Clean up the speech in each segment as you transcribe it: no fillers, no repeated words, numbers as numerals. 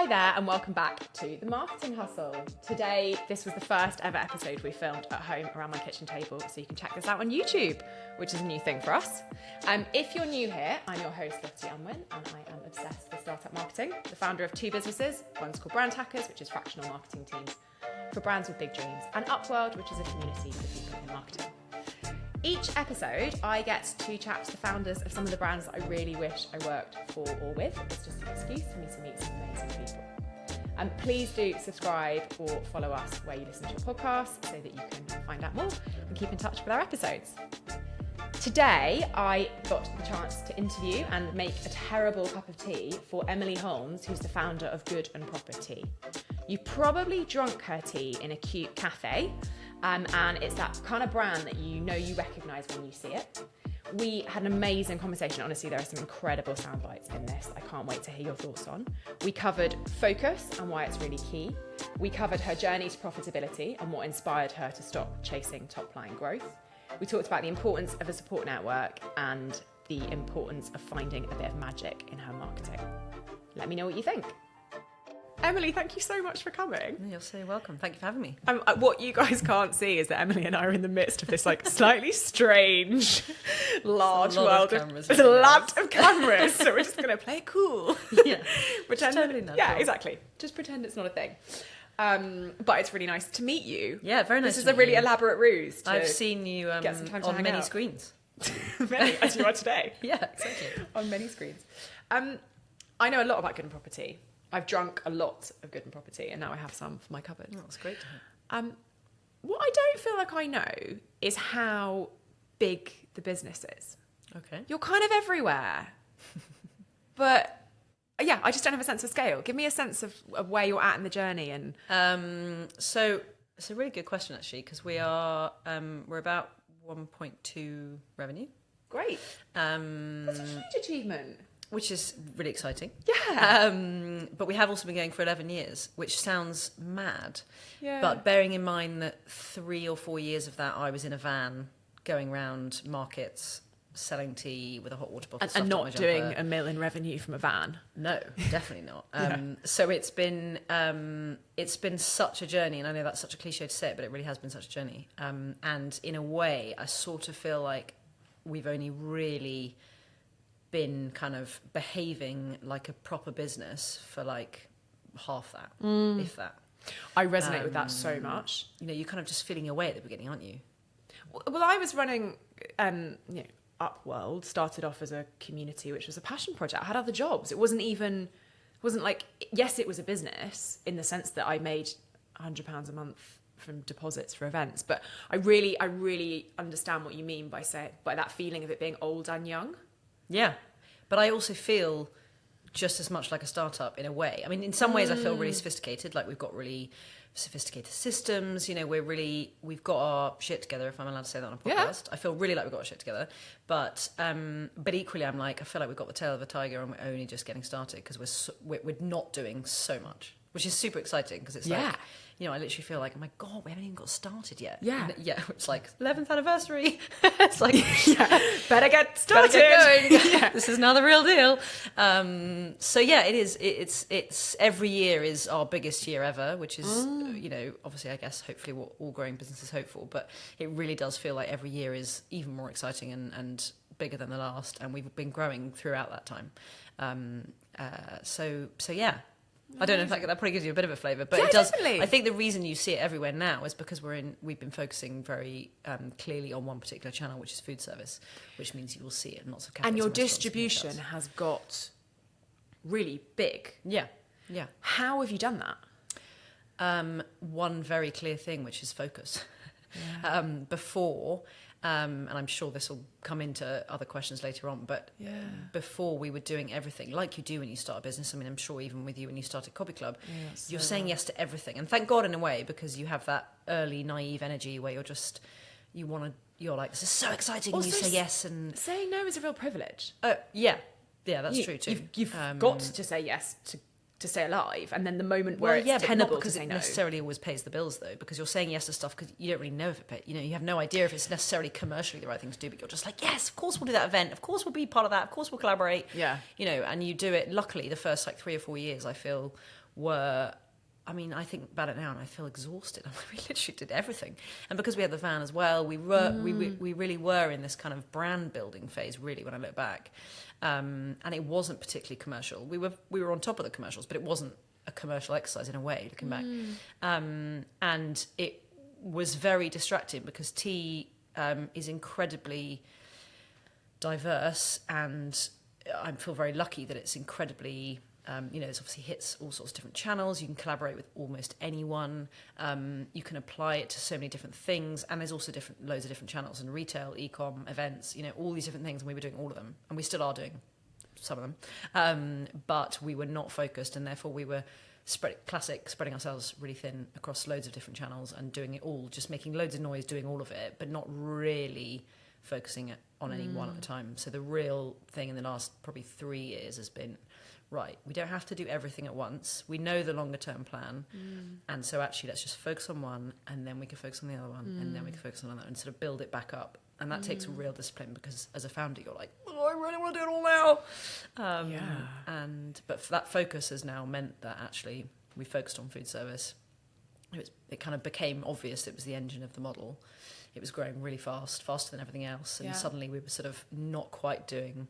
there and welcome back to The Marketing Hustle. Today, this was the first ever episode we filmed at home around my kitchen table, so you can check this out on YouTube, which is a new thing for us. If you're new here, I'm your host, Lottie, and I am obsessed with startup marketing, the founder of two businesses. One's called Brand Hackers, which is fractional marketing teams for brands with big dreams, and Upworld, which is a community for people in marketing. Each episode, I get to chat to the founders of some of the brands that I really wish I worked for or with. It's just an excuse for me to meet some amazing people. Please do subscribe or follow us where you listen to your podcasts so that you can find out more and keep in touch with our episodes. Today, I got the chance to interview and make a terrible cup of tea for Emilie Holmes, who's the founder of Good&Proper tea. You probably drunk her tea in a cute cafe, and it's that kind of brand that you know you recognise when you see it. We had an amazing conversation. Honestly, there are some incredible sound bites in this I can't wait to hear your thoughts on. We covered focus and why it's really key. We covered her journey to profitability and what inspired her to stop chasing top-line growth. We talked about the importance of a support network and the importance of finding a bit of magic in her marketing. Let me know what you think. Emilie, thank you so much for coming. You're so welcome. Thank you for having me. What you guys can't see is that Emilie and I are in the midst of this slightly strange, large world. There's a lot of cameras, so we're just going to play it cool. Yeah, pretend. Totally natural. Yeah, exactly. Just pretend it's not a thing. But it's really nice to meet you. Yeah, very nice. This is a really elaborate ruse. I've seen you get some time to on hang many out. screens. Many, as you are today. Yeah, exactly. On many screens. I know a lot about Good&Proper tea. I've drunk a lot of Good&Proper tea, and now I have some for my cupboard. Oh, that's great to hear. What I don't feel like I know is how big the business is. Okay. You're kind of everywhere. But yeah, I just don't have a sense of scale. Give me a sense of where you're at in the journey. And So it's a really good question, actually, because we're about 1.2 revenue. Great. That's a huge achievement. Which is really exciting. Yeah. But we have also been going for 11 years, which sounds mad. Yeah. But bearing in mind that 3 or 4 years of that, I was in a van going around markets, selling tea with a hot water bottle. And not doing $1 million in revenue from a van. No, definitely not. Yeah. So it's been such a journey, and I know that's such a cliche to say it, but it really has been such a journey. And in a way, I sort of feel like we've only really been kind of behaving like a proper business for like half that, if that. I resonate with that so much. You know, you're kind of just feeling your way at the beginning, aren't you? Well, I was running, Upworld started off as a community, which was a passion project. I had other jobs. It wasn't like, yes, it was a business in the sense that I made £100 a month from deposits for events, but I really understand what you mean by that feeling of it being old and young. Yeah, but I also feel just as much like a startup in a way. I mean, in some ways I feel really sophisticated, like we've got really sophisticated systems, you know, we've got our shit together, if I'm allowed to say that on a podcast. Yeah. I feel really like we've got our shit together, but equally I feel like we've got the tail of a tiger and we're only just getting started because we're not doing so much, which is super exciting because it's like, you know, I literally feel like, oh my God, we haven't even got started yet. Yeah. Yeah, it's like 11th anniversary. It's like, better get started. Better get going. Yeah. This is now the real deal. So yeah, it is. It's every year is our biggest year ever, which is, you know, obviously I guess hopefully what all growing businesses hope for, but it really does feel like every year is even more exciting and bigger than the last. And we've been growing throughout that time. So yeah. I don't know if that probably gives you a bit of a flavour, but it does. Definitely. I think the reason you see it everywhere now is because we've been focusing very clearly on one particular channel, which is food service, which means you will see it in lots of cafes. And your distribution has got really big. Yeah. How have you done that? One very clear thing, which is focus. Yeah. Before, and I'm sure this will come into other questions later on, but before we were doing everything like you do when you start a business. I mean, I'm sure even with you when you started Coffee Club, you're saying yes to everything. And thank God in a way, because you have that early naive energy where you're like, this is so exciting, also, and you say yes. And saying no is a real privilege. Yeah, that's true too. You've got to say yes to to stay alive, and then the moment where it's but not tenable because to say it no. necessarily always pays the bills, though, because you're saying yes to stuff because you don't really know if it pays. You know, you have no idea if it's necessarily commercially the right thing to do, but you're just like, yes, of course we'll do that event, of course we'll be part of that, of course we'll collaborate. Yeah. You know, and you do it. Luckily, the first like 3 or 4 years, I feel were. I mean, I think about it now and I feel exhausted. I mean, we literally did everything. And because we had the van as well, we really were in this kind of brand building phase, really, when I look back. And it wasn't particularly commercial. We were on top of the commercials, but it wasn't a commercial exercise in a way, looking back. And it was very distracting because tea is incredibly diverse, and I feel very lucky that it's incredibly... you know, it obviously hits all sorts of different channels. You can collaborate with almost anyone. You can apply it to so many different things. And there's also loads of different channels in retail, e-com, events, you know, all these different things. And we were doing all of them. And we still are doing some of them. But we were not focused, and therefore we were spreading ourselves really thin across loads of different channels and doing it all, just making loads of noise, doing all of it, but not really focusing it on any one at a time. So the real thing in the last probably 3 years has been... right, we don't have to do everything at once. We know the longer term plan. And so actually let's just focus on one, and then we can focus on the other one, and then we can focus on another, and sort of build it back up. And that takes real discipline, because as a founder, you're like, oh, I really want to do it all now. But that focus has now meant that actually we focused on food service. It kind of became obvious it was the engine of the model. It was growing really fast, faster than everything else. And suddenly we were sort of not quite doing,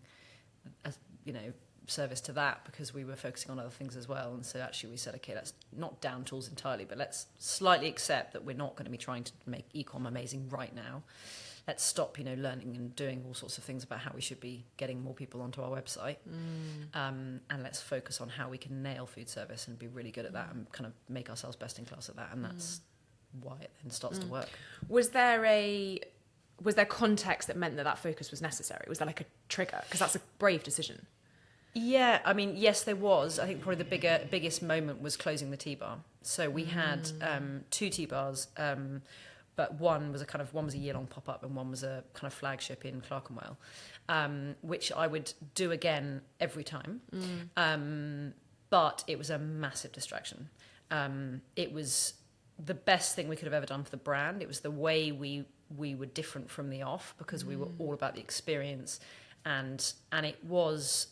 service to that, because we were focusing on other things as well. And so actually we said, okay, let's not down tools entirely, but let's slightly accept that we're not going to be trying to make e-com amazing right now. Let's stop, learning and doing all sorts of things about how we should be getting more people onto our website. And let's focus on how we can nail food service and be really good at that and kind of make ourselves best in class at that. And that's why it then starts to work. Was there context that meant that focus was necessary? Was there like a trigger? Because that's a brave decision. Yeah, I mean, yes, there was. I think probably the biggest moment was closing the tea bar. So we had 2 tea bars, but one was a year-long pop-up, and one was a kind of flagship in Clerkenwell, which I would do again every time. But it was a massive distraction. It was the best thing we could have ever done for the brand. It was the way we were different from the off, because we were all about the experience, and it was,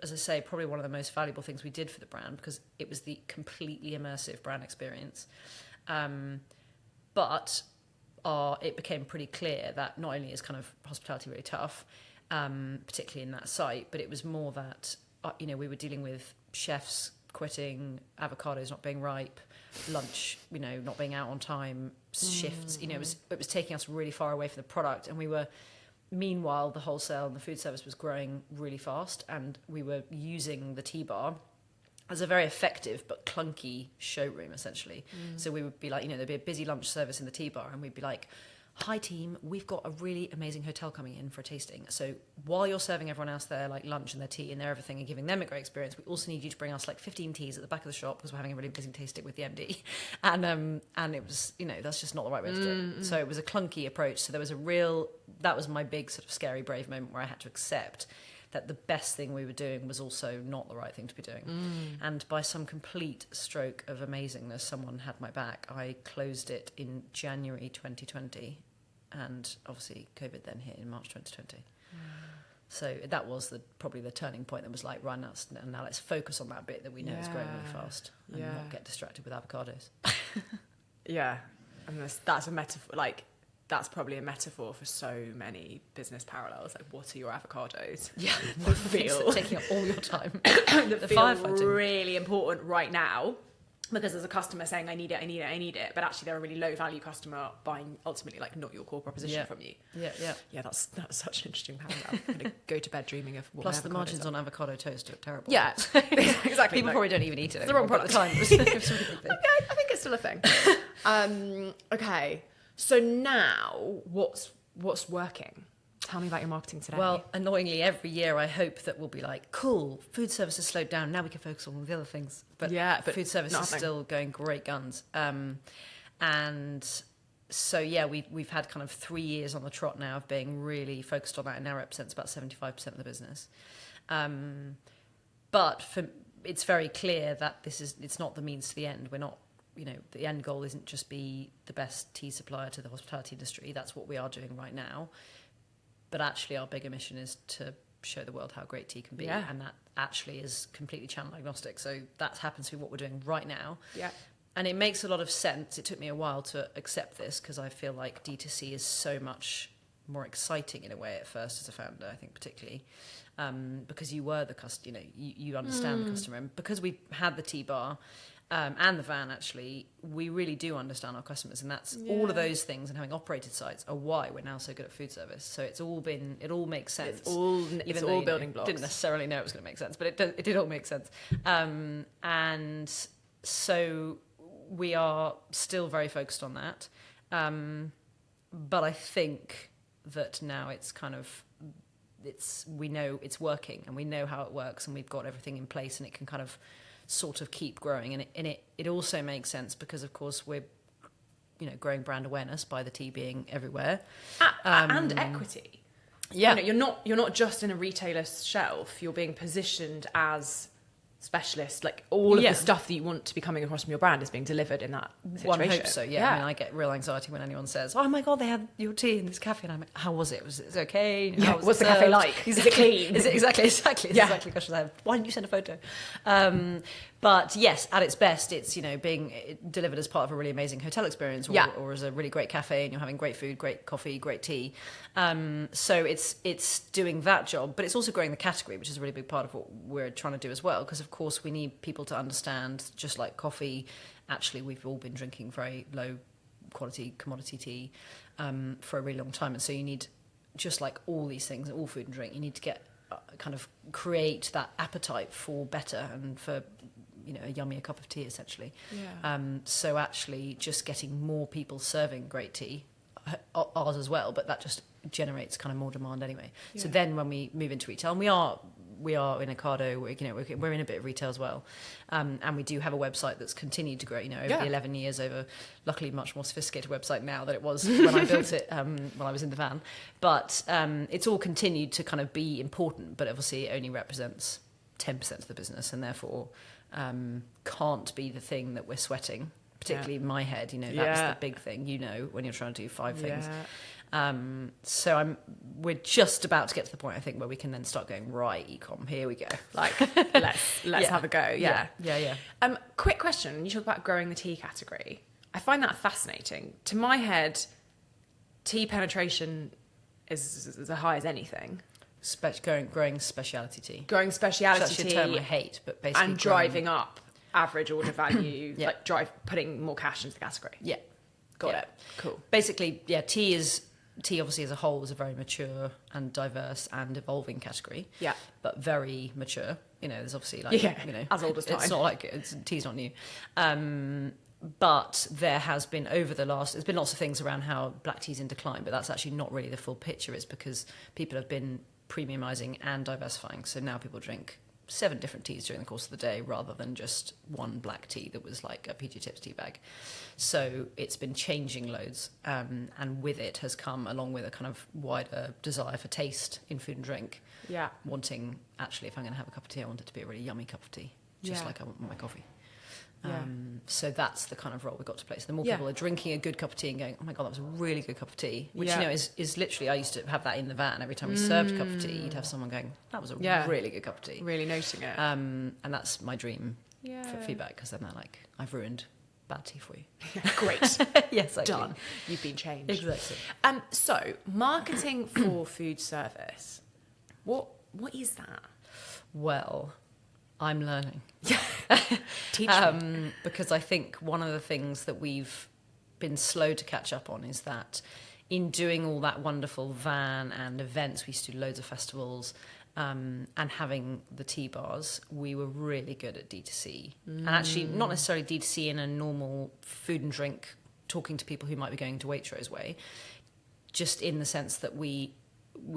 as I say, probably one of the most valuable things we did for the brand, because it was the completely immersive brand experience. But it became pretty clear that not only is kind of hospitality really tough, particularly in that site, but it was more that, we were dealing with chefs quitting, avocados not being ripe, lunch, not being out on time, shifts, it was taking us really far away from the product, and we were... Meanwhile, the wholesale and the food service was growing really fast, and we were using the tea bar as a very effective but clunky showroom, essentially. So we would be like, there'd be a busy lunch service in the tea bar, and we'd be like, hi team, we've got a really amazing hotel coming in for a tasting. So while you're serving everyone else their like lunch and their tea and their everything and giving them a great experience, we also need you to bring us like 15 teas at the back of the shop, because we're having a really busy tasting with the MD. And it was, that's just not the right way to do it. So it was a clunky approach. So there was that was my big sort of scary, brave moment where I had to accept that the best thing we were doing was also not the right thing to be doing. And by some complete stroke of amazingness, someone had my back. I closed it in January 2020. And obviously COVID then hit in March 2020. So that was probably the turning point that was like, right, now let's focus on that bit that we know is growing really fast, and not get distracted with avocados. And that's a metaphor, like, that's probably a metaphor for so many business parallels. Like, what are your avocados? Yeah, the feel taking up all your time. The feel really important right now, because there's a customer saying, I need it, but actually they're a really low value customer buying ultimately like not your core proposition from you. Yeah, that's such an interesting parallel. I'm gonna go to bed dreaming of what. Plus the margins on avocado toast are terrible. Yeah, exactly. People probably don't even eat it. It's the wrong product. At the time. I think it's still a thing. Okay, so now what's working? Tell me about your marketing today. Well, annoyingly, every year I hope that we'll be like, cool, food service has slowed down, now we can focus on all the other things. But food service is still going great guns. And so, we've had kind of 3 years on the trot now of being really focused on that, and now represents about 75% of the business. But for it's very clear that it's not the means to the end. We're not, the end goal isn't just be the best tea supplier to the hospitality industry. That's what we are doing right now. But actually our bigger mission is to show the world how great tea can be. Yeah. And that actually is completely channel agnostic. So that happens to be what we're doing right now. Yeah. And it makes a lot of sense. It took me a while to accept this because I feel like D2C is so much more exciting in a way at first as a founder, I think particularly, because you were the customer, you understand the customer. And because we had the tea bar and the van, actually, we really do understand our customers. And that's all of those things, and having operated sites are why we're now so good at food service. So it all makes sense. It's all building blocks. Didn't necessarily know it was going to make sense, but it did all make sense. And so we are still very focused on that. But I think that now we know it's working, and we know how it works, and we've got everything in place, and it can kind of sort of keep growing. And it also makes sense because, of course, we're growing brand awareness by the tea being everywhere, and equity. Yeah, you're not just in a retailer's shelf. You're being positioned as specialist, like all of the stuff that you want to be coming across from your brand is being delivered in that situation. One hopes so, yeah. I mean, I get real anxiety when anyone says, "Oh my God, they had your tea in this cafe," and I'm like, "How was it? Was it okay? What's the cafe like? Is it clean? Is it exactly? It's exactly the question I have. Why didn't you send a photo?" But yes, at its best, it's being delivered as part of a really amazing hotel experience, or as a really great cafe, and you're having great food, great coffee, great tea. So it's doing that job, but it's also growing the category, which is a really big part of what we're trying to do as well. Because of course we need people to understand, just like coffee, actually we've all been drinking very low quality commodity tea for a really long time, and so you need, just like all these things, all food and drink, you need to get kind of create that appetite for better and for a yummier cup of tea, essentially. So actually just getting more people serving great tea, ours as well, but that just generates kind of more demand anyway. So then when we move into retail, and we are in Ocado, we're in a bit of retail as well, and we do have a website that's continued to grow over the 11 years, over luckily much more sophisticated website now than it was when I built it when I was in the van, but it's all continued to kind of be important, but obviously it only represents 10% of the business, and therefore can't be the thing that we're sweating, particularly in my head. That's the big thing, when you're trying to do 5 things. So we're just about to get to the point, I think, where we can then start going, right, e-com, here we go. Like, let's have a go. Yeah. Quick question. You talk about growing the tea category. I find that fascinating. To my head, tea penetration is as high as anything. Growing speciality tea. Growing speciality That's tea. That's a term I hate, but basically... And driving up average order value, putting more cash into the category. Yeah. Got it. Cool. Basically, tea obviously as a whole is a very mature and diverse and evolving category. Yeah. But very mature. There's obviously as old as time. It's not like tea's not new. But there has been there's been lots of things around how black tea's in decline, but that's actually not really the full picture. It's because people have been premiumizing and diversifying. So now people drink 7 different teas during the course of the day rather than just one black tea that was like a PG Tips tea bag. So it's been changing loads, and with it has come, along with a kind of wider desire for taste in food and drink, wanting, actually, if I'm going to have a cup of tea, I want it to be a really yummy cup of tea, just like I want my coffee. So that's the kind of role we got to play. So the more people are drinking a good cup of tea and going, "Oh my God, that was a really good cup of tea," which is literally, I used to have that in the van. Every time we served a cup of tea, you'd have someone going, "That was a really good cup of tea." Really noticing it. And that's my dream for feedback, because then they're like, "I've ruined bad tea for you." Great. Yes, exactly. Done. You've been changed. Exactly. So marketing for food service, what is that? Well, I'm learning. Teach me. Because I think one of the things that we've been slow to catch up on is that in doing all that wonderful van and events, we used to do loads of festivals, and having the tea bars, we were really good at D2C. And actually not necessarily D2C in a normal food and drink, talking to people who might be going to Waitrose way, just in the sense that we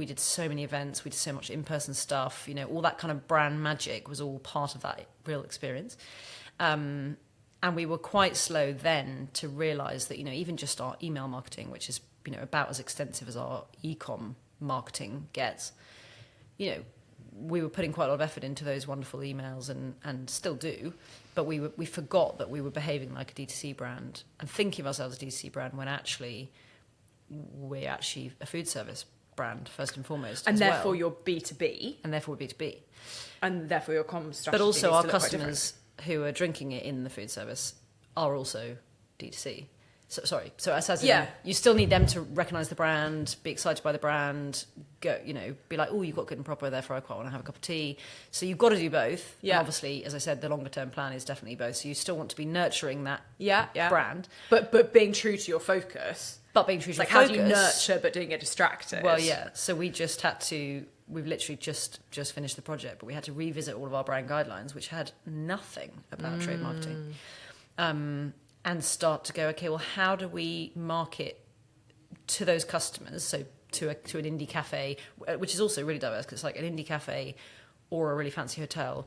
did so many events, we did so much in-person stuff, all that kind of brand magic was all part of that real experience. And we were quite slow then to realise that, even just our email marketing, which is, about as extensive as our e-com marketing gets, we were putting quite a lot of effort into those wonderful emails and still do, but we forgot that we were behaving like a D2C brand and thinking of ourselves as a D2C brand when actually we're actually a food service brand first and foremost. And therefore you're B2B. And therefore we're B2B. And therefore your comms strategy. But also needs our to look quite customers who are drinking it in the food service are also D2C. So as in, you still need them to recognise the brand, be excited by the brand, go, be like, oh, you've got Good&Proper, therefore I quite want to have a cup of tea. So you've got to do both. Yeah. And obviously, as I said, the longer term plan is definitely both. So you still want to be nurturing that brand. But being true to your focus. But being true to your focus. How do you nurture but doing it distracted? Well, yeah. So we just had to, we've literally just finished the project, but we had to revisit all of our brand guidelines, which had nothing about trade marketing. And start to go, okay, well, how do we market to those customers? So to an indie cafe, which is also really diverse, because it's like an indie cafe or a really fancy hotel,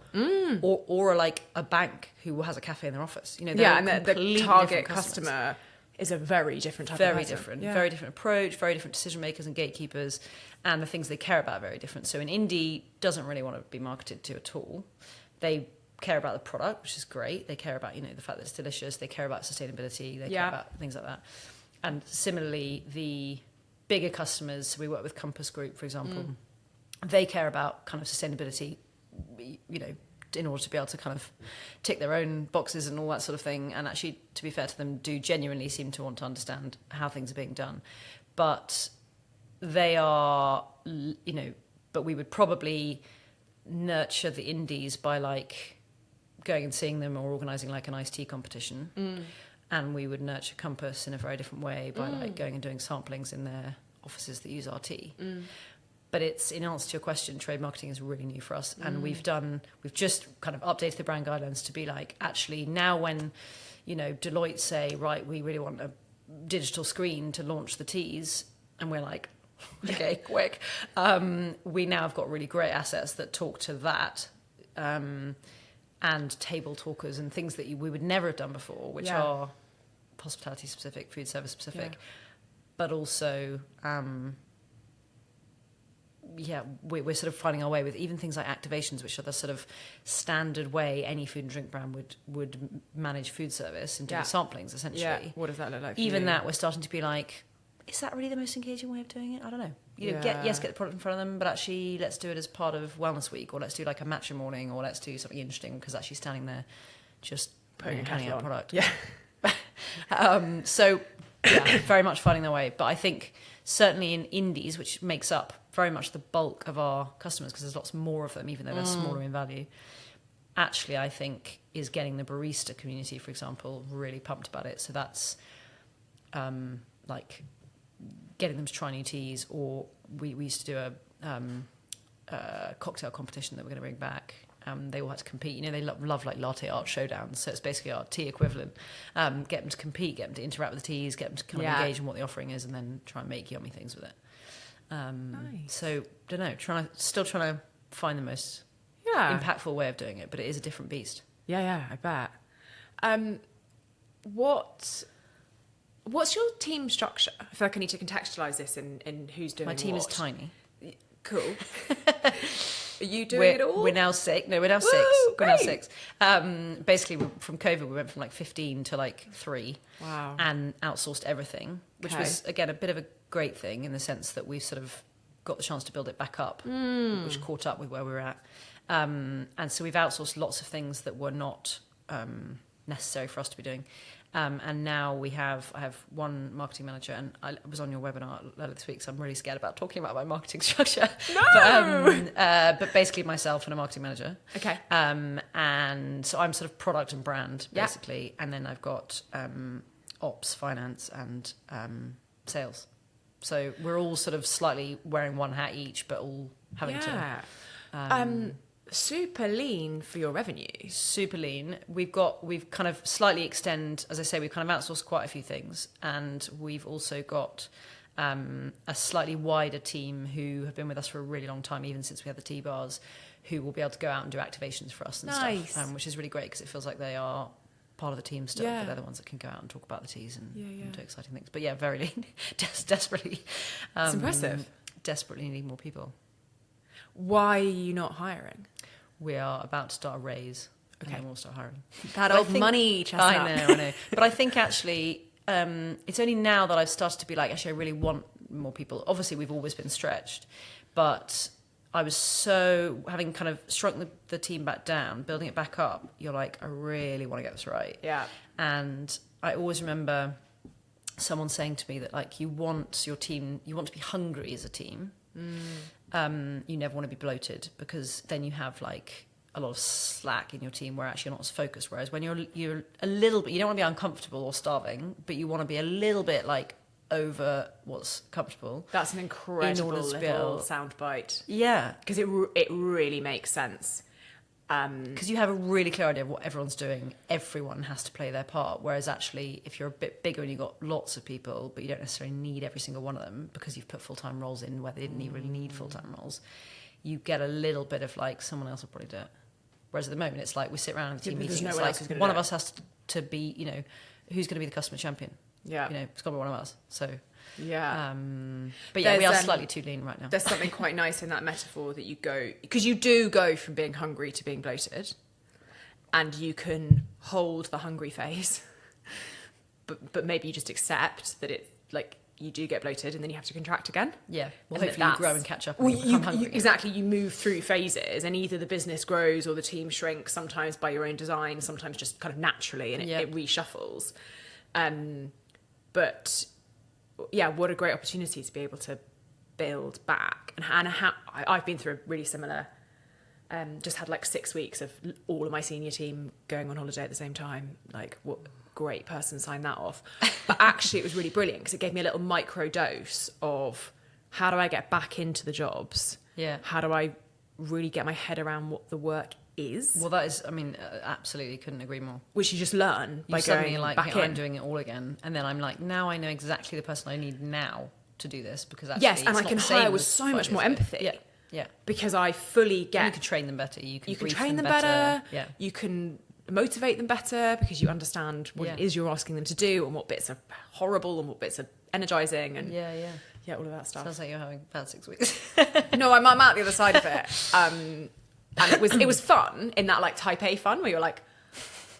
or like a bank who has a cafe in their office. And the target customer is a very different type of person. Very different approach, very different decision makers and gatekeepers, and the things they care about are very different. So an indie doesn't really want to be marketed to at all. They care about the product, which is great. They care about, the fact that it's delicious. They care about sustainability. They care about things like that. And similarly, the bigger customers, we work with Compass Group, for example, they care about kind of sustainability, in order to be able to kind of tick their own boxes and all that sort of thing. And actually, to be fair to them, do genuinely seem to want to understand how things are being done. But they are, but we would probably nurture the indies by like going and seeing them or organising like an iced tea competition. And we would nurture Compass in a very different way by like going and doing samplings in their offices that use our tea. But it's, in answer to your question, trade marketing is really new for us. And we've just kind of updated the brand guidelines to be like, actually now when, Deloitte say, right, we really want a digital screen to launch the teas, and we're like, okay, quick. We now have got really great assets that talk to that, and table talkers and things that we would never have done before, which are hospitality specific, food service specific, but also, we're sort of finding our way with even things like activations, which are the sort of standard way any food and drink brand would manage food service and do samplings, essentially. Yeah. What does that look like? Even that, we're starting to be like, is that really the most engaging way of doing it? I don't know. Get the product in front of them, but actually let's do it as part of Wellness Week, or let's do like a matcha morning, or let's do something interesting, because actually standing there just handing out product. Yeah. Very much finding their way. But I think certainly in indies, which makes up very much the bulk of our customers, because there's lots more of them, even though they're smaller in value, actually I think is getting the barista community, for example, really pumped about it. So that's like getting them to try new teas, or we used to do a cocktail competition that we're going to bring back. They all had to compete. They love like latte art showdowns, so it's basically our tea equivalent. Get them to compete, get them to interact with the teas, get them to kind of engage in what the offering is, and then try and make yummy things with it. Nice. So, don't know, still trying to find the most impactful way of doing it, but it is a different beast. Yeah, I bet. What's your team structure? I feel like I need to contextualise this in who's doing what. My team is tiny. Cool. Are you doing it all? We're now six. No, we're now 6. We're now 6. Basically, from COVID, we went from like 15 to like 3. Wow. And outsourced everything, which was, again, a bit of a great thing in the sense that we sort of got the chance to build it back up, which caught up with where we were at. And so we've outsourced lots of things that were not necessary for us to be doing. And now I have one marketing manager, and I was on your webinar earlier this week, so I'm really scared about talking about my marketing structure. No! But basically myself and a marketing manager. Okay. And so I'm sort of product and brand, basically. And then I've got ops, finance, and sales. So we're all sort of slightly wearing one hat each, but all having to... super lean for your revenue. Super lean. We've kind of slightly as I say, we've kind of outsourced quite a few things, and we've also got a slightly wider team who have been with us for a really long time, even since we had the tea bars, who will be able to go out and do activations for us and stuff, which is really great because it feels like they are part of the team still, but they're the ones that can go out and talk about the teas and do exciting things. But very lean. Desperately. It's impressive. Desperately need more people. Why are you not hiring? We are about to start a raise. Okay. And then we'll start hiring. That But old money, Chestnut. I know. But I think actually, it's only now that I've started to be like, actually, I really want more people. Obviously, we've always been stretched, but I was so, having kind of shrunk the team back down, building it back up, you're like, I really want to get this right. Yeah. And I always remember someone saying to me that, like, you want your team, you want to be hungry as a team. You never want to be bloated, because then you have like a lot of slack in your team where actually you're not as focused. Whereas when you're a little bit, you don't want to be uncomfortable or starving, but you want to be a little bit like over what's comfortable. That's an incredible little soundbite. Yeah. Because it really makes sense. Because you have a really clear idea of what everyone's doing. Everyone has to play their part. Whereas actually, if you're a bit bigger and you've got lots of people, but you don't necessarily need every single one of them because you've put full-time roles in where they didn't really need full-time roles, you get a little bit of like, someone else will probably do it. Whereas at the moment, it's like we sit around in the team meeting, it's like one of us has to be, you know, who's going to be the customer champion? Yeah. You know, it's got to be one of us. So... Yeah. But yeah, we are slightly too lean right now. There's something quite nice in that metaphor that you go, because you do go from being hungry to being bloated, and you can hold the hungry phase, but maybe you just accept that it, like, you do get bloated and then you have to contract again. Yeah. Well, hopefully you grow and catch up and you become hungry. Exactly. You move through phases, and either the business grows or the team shrinks, sometimes by your own design, sometimes just kind of naturally, and it reshuffles. But... yeah, what a great opportunity to be able to build back. And I've been through a really similar, just had like 6 weeks of all of my senior team going on holiday at the same time. Like, what great person signed that off. But actually it was really brilliant because it gave me a little micro dose of how do I get back into the jobs? Yeah. How do I really get my head around what the work is? Well, that is, I mean, absolutely couldn't agree more. Which you just learn by going like, back in. I'm doing it all again. And then I'm like, now I know exactly the person I need now to do this, because actually yes, and I can hire with so much more empathy. Yeah, yeah. Because I fully get... and you can train them better. You can train them better. Yeah. You can motivate them better because you understand what it is you're asking them to do, and what bits are horrible and what bits are energising, and yeah, all of that stuff. Sounds like you're having bad 6 weeks. No, I'm out the other side of it. And it was fun in that like type A fun where you're like,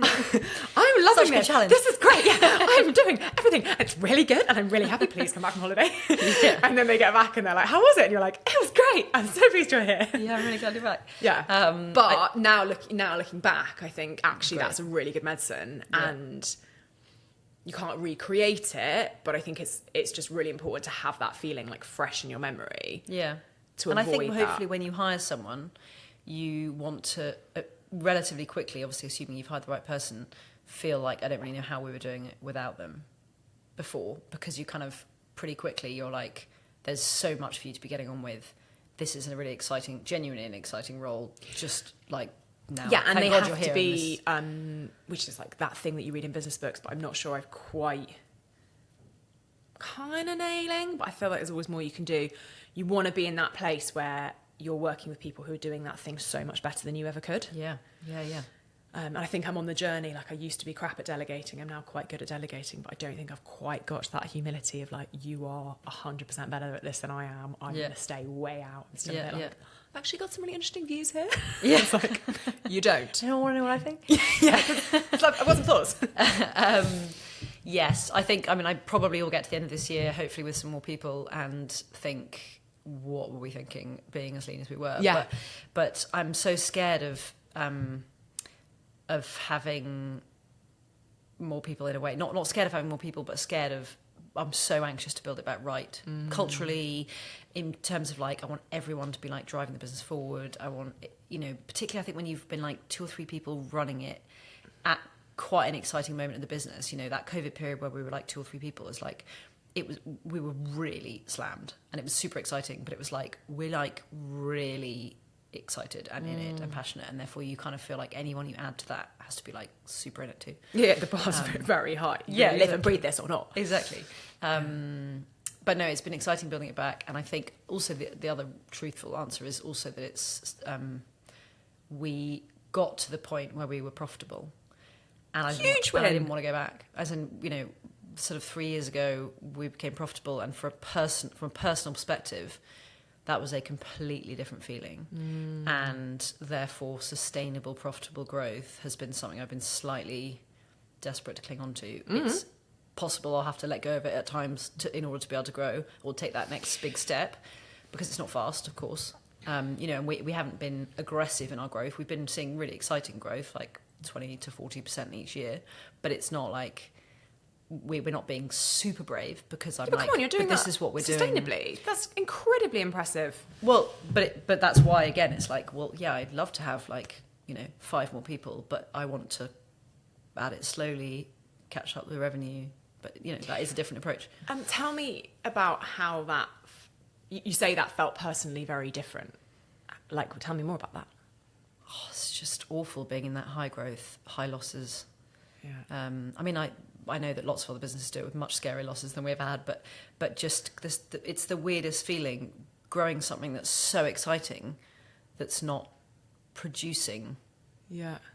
I'm loving this. Challenge. This is great. Yeah, I'm doing everything. It's really good, and I'm really happy. Please come back from holiday. Yeah. And then they get back and they're like, how was it? And you're like, it was great. I'm so pleased you're here. Yeah, I'm really glad you're back. Yeah. But now looking back, I think actually that's a really good medicine, and you can't recreate it. But I think it's just really important to have that feeling like fresh in your memory. Yeah. And I think hopefully when you hire someone, you want to relatively quickly, obviously assuming you've hired the right person, feel like I don't really know how we were doing it without them before, because you kind of pretty quickly you're like, there's so much for you to be getting on with. This is a really exciting, genuinely an exciting role. Just like now, yeah, and they have to be, which is like that thing that you read in business books, but I'm not sure I've quite kind of nailing. But I feel like there's always more you can do. You want to be in that place where you're working with people who are doing that thing so much better than you ever could. Yeah. And I think I'm on the journey. Like, I used to be crap at delegating. I'm now quite good at delegating, but I don't think I've quite got to that humility of like, you are 100% better at this than I am. I'm going to stay way out. Instead of like, I've actually got some really interesting views here. Yeah. It's like, you don't. You don't want to know what I think? Yeah. It's like, I've got some thoughts. Yes, I think, I mean, I probably will get to the end of this year, hopefully with some more people, and think, what were we thinking being as lean as we were? Yeah. But I'm so scared of having more people in a way. Not scared of having more people, but scared of, I'm so anxious to build it back right. Culturally, in terms of like, I want everyone to be like driving the business forward. I want, you know, particularly I think when you've been like 2 or 3 people running it at quite an exciting moment in the business, you know, that COVID period where we were like 2 or 3 people is like, we were really slammed, and it was super exciting, but it was like, we're like really excited and in it and passionate, and therefore you kind of feel like anyone you add to that has to be like super in it too. Yeah, the bar's very high. Yeah, live and breathe this or not. Exactly. But no, it's been exciting building it back, and I think also the other truthful answer is also that it's we got to the point where we were profitable, and I didn't want to go back. As in, you know, sort of 3 years ago we became profitable, and from a personal perspective, that was a completely different feeling. And therefore sustainable, profitable growth has been something I've been slightly desperate to cling on to. It's possible I'll have to let go of it at times in order to be able to grow or take that next big step, because it's not fast, of course. And we haven't been aggressive in our growth. We've been seeing really exciting growth, like 20 to 40% each year, but it's not like we're not being super brave, because I'm come on, you're doing but this that is what we're sustainably. doing. That's incredibly impressive. Well, but that's why, again, it's like, well, yeah, I'd love to have 5 more people, but I want to add it slowly, catch up with the revenue. But that is a different approach. Tell me about how that. You say that felt personally very different. Tell me more about that. Oh, it's just awful being in that high growth, high losses. Yeah. I know that lots of other businesses do it with much scarier losses than we've had, but just this, it's the weirdest feeling, growing something that's so exciting that's not producing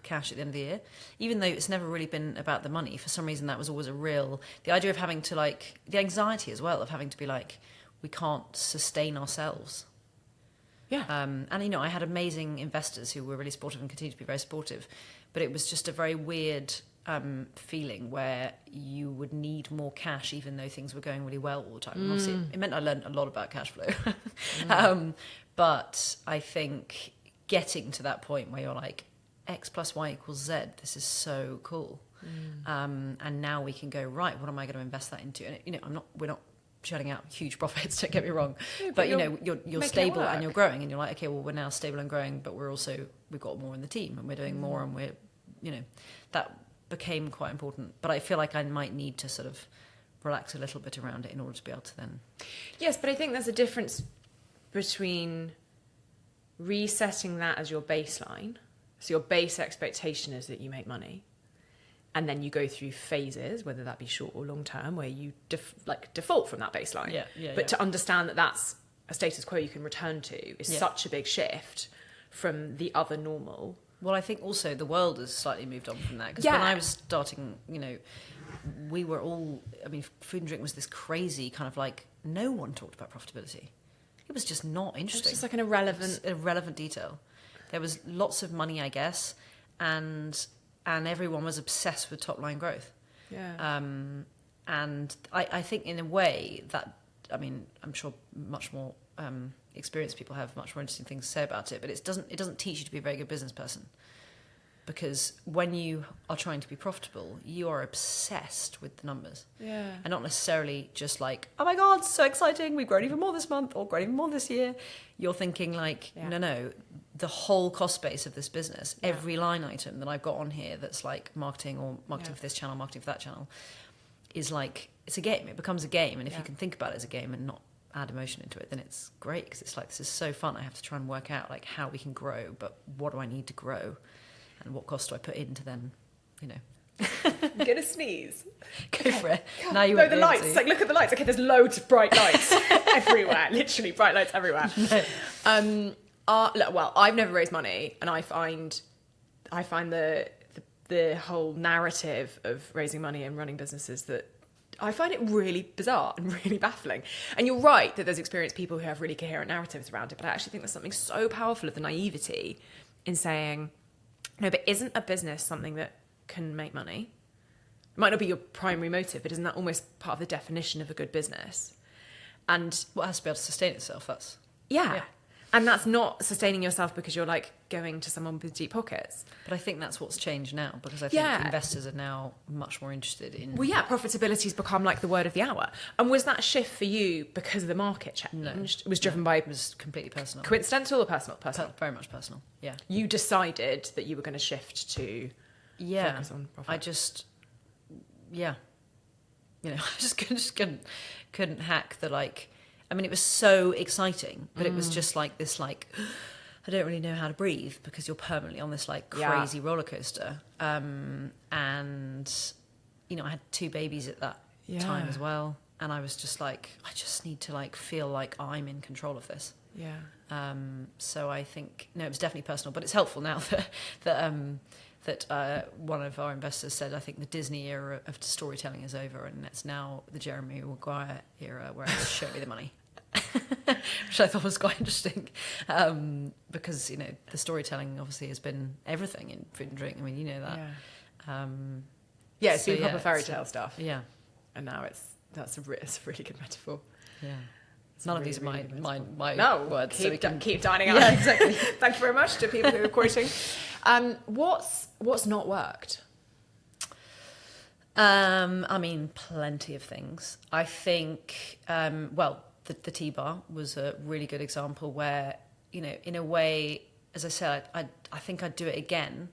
cash at the end of the year, even though it's never really been about the money. For some reason, that was always the idea of having to the anxiety as well of having to be we can't sustain ourselves. Yeah. And I had amazing investors who were really supportive and continue to be very supportive, but it was just a very weird feeling where you would need more cash even though things were going really well all the time. And obviously it meant I learned a lot about cash flow. But I think getting to that point where you're like, X plus Y equals Z, this is so cool. And now we can go, right, what am I going to invest that into? And we're not shutting out huge profits, don't get me wrong. Yeah, but you're stable and you're growing, and you're like, okay, well, we're now stable and growing, but we've got more in the team and we're doing more, and we're, that became quite important. But I feel like I might need to sort of relax a little bit around it in order to be able to then. Yes, but I think there's a difference between resetting that as your baseline. So your base expectation is that you make money, and then you go through phases, whether that be short or long term, where you default from that baseline. But to understand that that's a status quo you can return to is such a big shift from the other normal. Well, I think also the world has slightly moved on from that, because when I was starting, we were all, food and drink was this crazy kind of no one talked about profitability. It was just not interesting. It's just an irrelevant detail. There was lots of money, I guess, and everyone was obsessed with top line growth. Yeah. And I think in a way that, I'm sure much more experienced people have much more interesting things to say about it, but it doesn't teach you to be a very good business person. Because when you are trying to be profitable, you are obsessed with the numbers. Yeah. And not necessarily just oh my God, so exciting, we've grown even more this month or grown even more this year. You're thinking no, the whole cost base of this business, every line item that I've got on here that's marketing or marketing for this channel, marketing for that channel, is it's a game. It becomes a game. And if you can think about it as a game and not add emotion into it, then it's great, because it's this is so fun. I have to try and work out how we can grow, but what do I need to grow? And what cost do I put in to then, I'm gonna sneeze. Go for it. God. Now you the lights. It's look at the lights. Okay, there's loads of bright lights everywhere. Literally bright lights everywhere. No. Well, I've never raised money, and I find the whole narrative of raising money and running businesses that I find it really bizarre and really baffling. And you're right that there's experienced people who have really coherent narratives around it, but I actually think there's something so powerful of the naivety in saying, no, but isn't a business something that can make money? It might not be your primary motive, but isn't that almost part of the definition of a good business? And it has to be able to sustain itself. That's yeah. And that's not sustaining yourself because you're going to someone with deep pockets. But I think that's what's changed now, because I think investors are now much more interested in... Well, profitability's become the word of the hour. And was that shift for you because the market changed? No. It was driven by... It was completely personal. Coincidental or personal? Personal. Very much personal, yeah. You decided that you were going to shift to focus on profit. I just... Yeah. I just couldn't hack the it was so exciting, but it was just this I don't really know how to breathe, because you're permanently on this crazy roller coaster. And I had 2 babies at that time as well, and I was just I just need to feel like I'm in control of this. Yeah. So I think it was definitely personal, but it's helpful now that one of our investors said, I think the Disney era of storytelling is over, and it's now the Jeremy Maguire era where I just show me the money. which I thought was quite interesting, because the storytelling obviously has been everything in food and drink. I mean, you know that. Yeah, it's been proper fairy tale stuff. Yeah, and now it's a really good metaphor. Yeah. None of these are my words. Keep dining out. Yeah, exactly. Thank you very much to people who are quoting. What's not worked? I mean, plenty of things. I think, the tea bar was a really good example where, in a way, as I said, I think I'd do it again,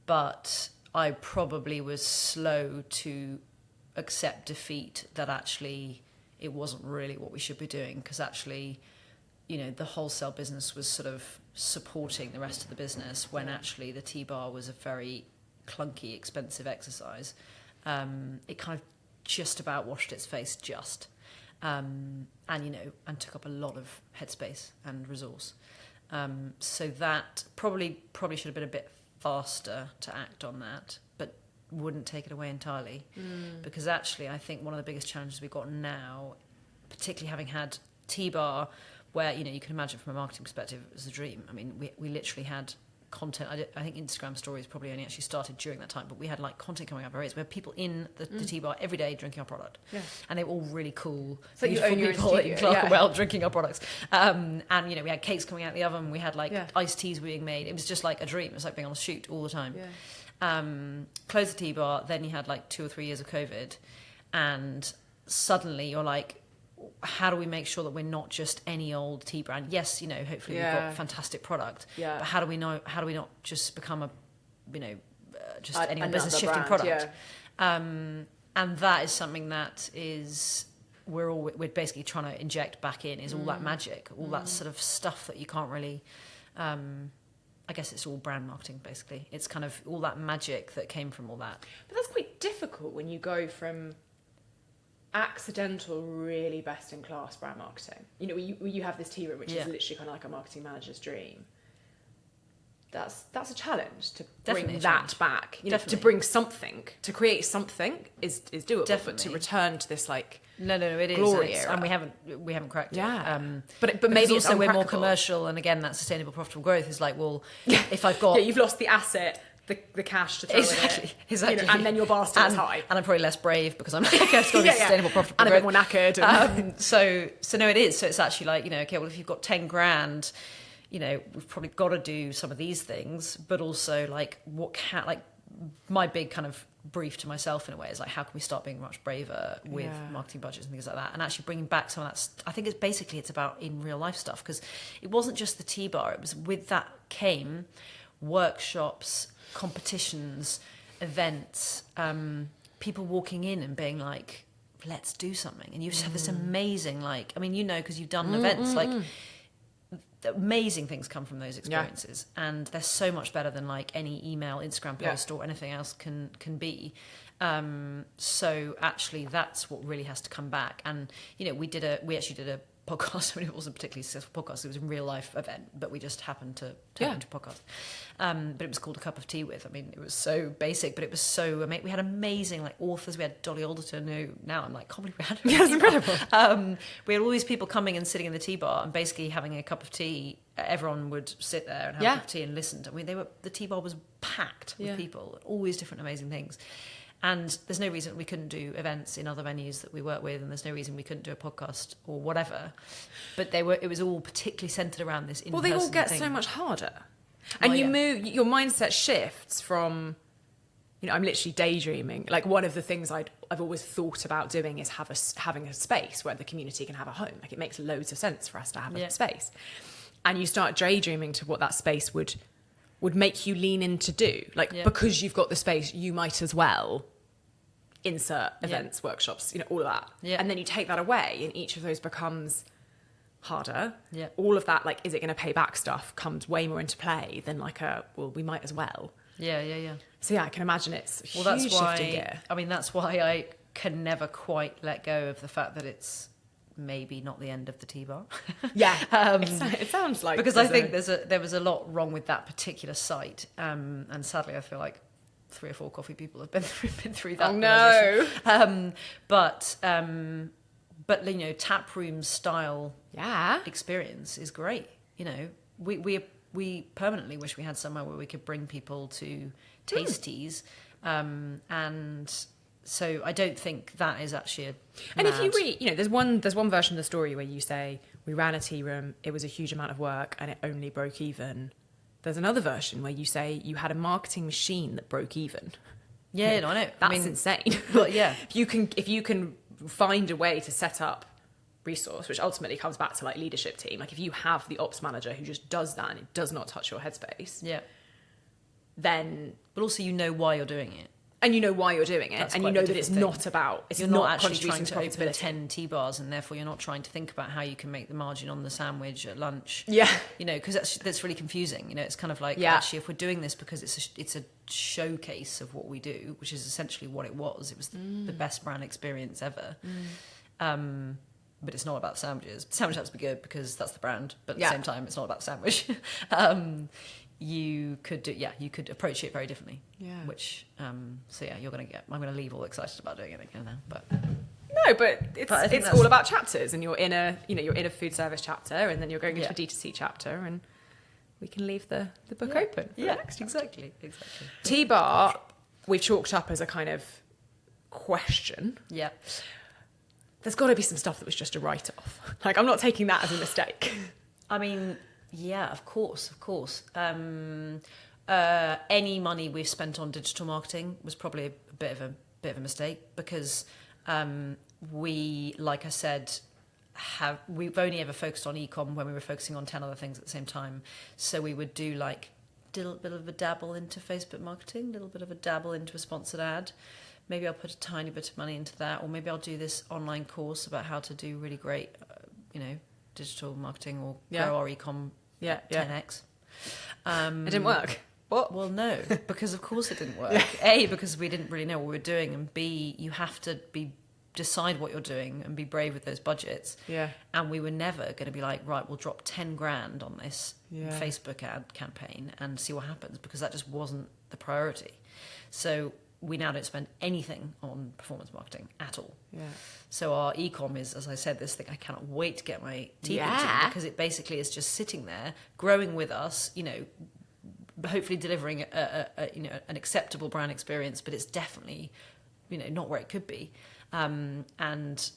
but I probably was slow to accept defeat that actually it wasn't really what we should be doing, because actually, the wholesale business was sort of supporting the rest of the business when actually the tea bar was a very clunky, expensive exercise. It kind of just about washed its face and took up a lot of headspace and resource. So that probably should have been a bit faster to act on that, but wouldn't take it away entirely, because actually I think one of the biggest challenges we've got now, particularly having had tea bar, where you can imagine from a marketing perspective it was a dream. I mean, we literally had content. I think Instagram stories probably only actually started during that time, but we had like content coming up our ears. We had people in the tea bar every day drinking our product, and they were all really cool. So you own your people in in Clerkenwell drinking our products, and we had cakes coming out the oven. We had like iced teas being made. It was just like a dream. It was like being on a shoot all the time. Closed the tea bar, then you had like 2 or 3 years of COVID, and suddenly you're like, how do we make sure that we're not just any old tea brand? Yes, hopefully we've got fantastic product, but how do we not just become a just any old business shifting product? And that is something that is we're basically trying to inject back in, is all that magic, all that sort of stuff that you can't really I guess it's all brand marketing, basically. It's kind of all that magic that came from all that. But that's quite difficult when you go from accidental, really best-in-class brand marketing. You have this tea room, which is literally kind of like a marketing manager's dream. That's a challenge to bring that back. To bring something, to create something is doable. Definitely. But to return to this no, it is glory era. And we haven't cracked it. But maybe also we're more commercial, and again, that sustainable, profitable growth is like, well, if I've got you've lost the asset, the cash to throw exactly, and then your bar still is high. And I'm probably less brave because I'm like, okay, it's got to be sustainable, profitable and growth. a bit more knackered. So no, it is. So it's actually like, okay, well, if you've got 10 grand, we've probably got to do some of these things, but also like my big kind of brief to myself in a way is like, how can we start being much braver with marketing budgets and things like that, and actually bringing back some of that. I think it's about in real life stuff, because it wasn't just the tea bar. It was with that came workshops, competitions, events, people walking in and being like, let's do something. And you just have this amazing, because you've done events, amazing things come from those experiences, and they're so much better than like any email, Instagram post or anything else can be. So actually that's what really has to come back. And we actually did a podcast. I mean, it wasn't a particularly successful podcast. It was a real life event, but we just happened to turn it into a podcast. But it was called A Cup of Tea With. I mean, it was so basic, but it was so amazing. We had amazing authors. We had Dolly Alderton, who now I'm like, can't believe we had her. Yeah, it's incredible. We had all these people coming and sitting in the tea bar and basically having a cup of tea. Everyone would sit there and have a cup of tea and listen. I mean, the tea bar was packed with people, all these different amazing things. And there's no reason we couldn't do events in other venues that we work with, and there's no reason we couldn't do a podcast or whatever. But it was all particularly centred around this in-person thing. Well, they all get so much harder. And your mindset shifts from, I'm literally daydreaming. Like, one of the things I've always thought about doing is having a space where the community can have a home. Like, it makes loads of sense for us to have a space. And you start daydreaming to what that space would make you lean in to do. Because you've got the space, you might as well insert events, workshops, you know, all of that. Yeah. And then you take that away and each of those becomes harder. Yeah. All of that, like, is it going to pay back stuff comes way more into play than like well, we might as well. Yeah, yeah, yeah. So yeah, I can imagine it's a huge shift in gear. I mean, that's why I can never quite let go of the fact that it's maybe not the end of the tea bar. Yeah, it sounds like, because I think there was a lot wrong with that particular site, and sadly I feel like 3 or 4 coffee people have been through that. Oh no! but tap room style Yeah. experience is great. We permanently wish we had somewhere where we could bring people to tasties, and so I don't think that is actually And if you read, there's one version of the story where you say, we ran a tea room, it was a huge amount of work, and it only broke even. There's another version where you say you had a marketing machine that broke even. Yeah, no, I know. That's insane. Well, yeah. if you can find a way to set up resource, which ultimately comes back to like leadership team, like if you have the ops manager who just does that and it does not touch your headspace, Yeah. then But also why you're doing it. and you know why you're doing it, That's and you quite know a that it's different not about it's You're not not actually contributing trying to open profitability. 10 tea bars, and therefore you're not trying to think about how you can make the margin on the sandwich at lunch. Yeah. Because that's really confusing. It's kind of like, Yeah. actually, if we're doing this because it's a showcase of what we do, which is essentially what it was. It was the best brand experience ever. But it's not about the sandwiches. The sandwich has to be good because that's the brand, but at the same time, it's not about the sandwich. You could approach it very differently. Yeah. Which, I'm going to leave all excited about doing it again now, but. No, but I think it's all about chapters, and you're in a food service chapter, and then you're going into a D2C chapter, and we can leave the book open. For the next chapter. Exactly. Tea bar, we've chalked up as a kind of question. Yeah. There's got to be some stuff that was just a write-off. Like, I'm not taking that as a mistake. I mean, yeah, of course. Any money we've spent on digital marketing was probably a bit of a mistake because we, like I said, we've only ever focused on e-com when we were focusing on 10 other things at the same time. So we would do like a little bit of a dabble into Facebook marketing, a little bit of a dabble into a sponsored ad. Maybe I'll put a tiny bit of money into that, or maybe I'll do this online course about how to do really great, digital marketing or grow our e-com 10x. It didn't work. What? Well, no, because of course it didn't work. A, because we didn't really know what we were doing, and B, you have to decide what you're doing and be brave with those budgets. Yeah. And we were never going to be like, right, we'll drop 10 grand on this Facebook ad campaign and see what happens, because that just wasn't the priority. So we now don't spend anything on performance marketing at all. Yeah. So our e-com is, as I said, this thing I cannot wait to get my teeth into, because it basically is just sitting there, growing with us, hopefully delivering an acceptable brand experience, but it's definitely, not where it could be. And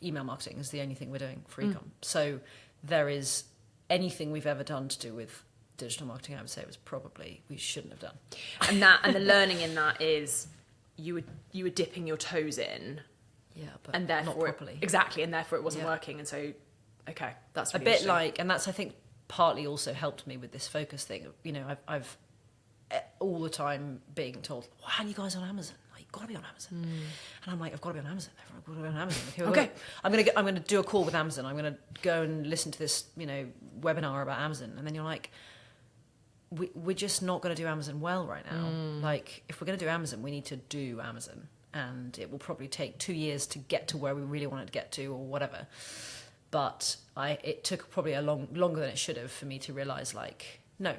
email marketing is the only thing we're doing for e-com. So there is anything we've ever done to do with digital marketing, I would say we shouldn't have done. And the learning in that is you were dipping your toes in. Yeah, but and therefore not properly. Exactly, and therefore it wasn't working, and so that's really a bit like, and that's I think partly also helped me with this focus thing. I've all the time being told, why aren't you guys on Amazon? Like, you've got to be on Amazon. And I'm like, I've got to be on Amazon. I've got to be on Amazon. Okay, I'm going to do a call with Amazon. I'm going to go and listen to this, webinar about Amazon. And then you're like, we're just not going to do Amazon well right now. Like, if we're going to do Amazon, we need to do Amazon. And it will probably take 2 years to get to where we really want it to get to, or whatever. But it took probably longer than it should have for me to realise, like, no,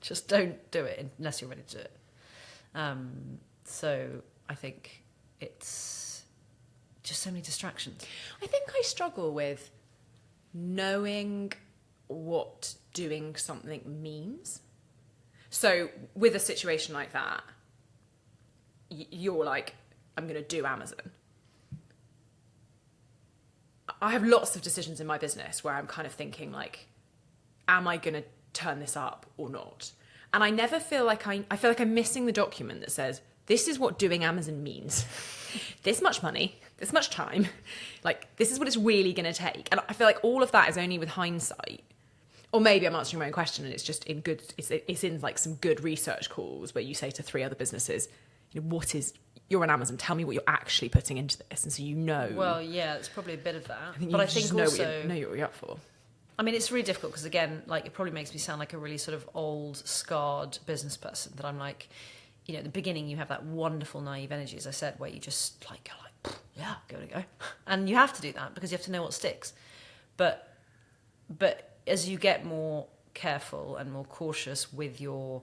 just don't do it unless you're ready to do it. So I think it's just so many distractions. I think I struggle with knowing what doing something means. So with a situation like that, you're like, I'm going to do Amazon. I have lots of decisions in my business where I'm kind of thinking, like, am I going to turn this up or not? And I never feel like I feel like I'm missing the document that says, this is what doing Amazon means. This much money, this much time, like, this is what it's really going to take. And I feel like all of that is only with hindsight. Or maybe I'm answering my own question and it's just in good, it's in like some good research calls where you say to 3 other businesses, you're on Amazon, tell me what you're actually putting into this. And so Well, yeah, it's probably a bit of that. But I think also know what you're up for. I mean, it's really difficult because, again, like, it probably makes me sound like a really sort of old, scarred business person, that I'm like, at the beginning you have that wonderful naive energy, as I said, where you just like go like, yeah, go. And you have to do that because you have to know what sticks. But as you get more careful and more cautious with your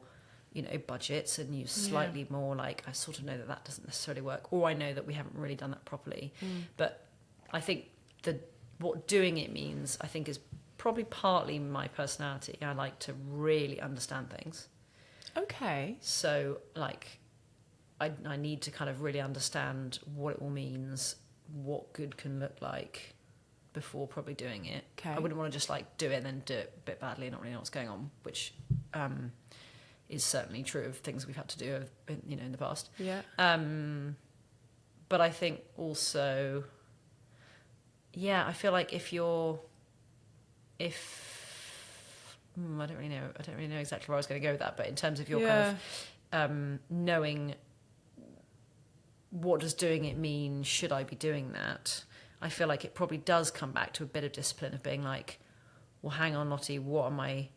budgets and use slightly more like, I sort of know that doesn't necessarily work, or I know that we haven't really done that properly. But I think what doing it means, I think, is probably partly my personality. I like to really understand things. Okay. So like I need to kind of really understand what it all means, what good can look like before probably doing it. Okay. I wouldn't want to just like do it and then do it a bit badly and not really know what's going on, which is certainly true of things we've had to do in the past. Yeah. But I think also, I feel like I don't really know exactly where I was going to go with that, but in terms of your kind of knowing what does doing it mean, should I be doing that, I feel like it probably does come back to a bit of discipline of being like, well, hang on, Lottie, what am I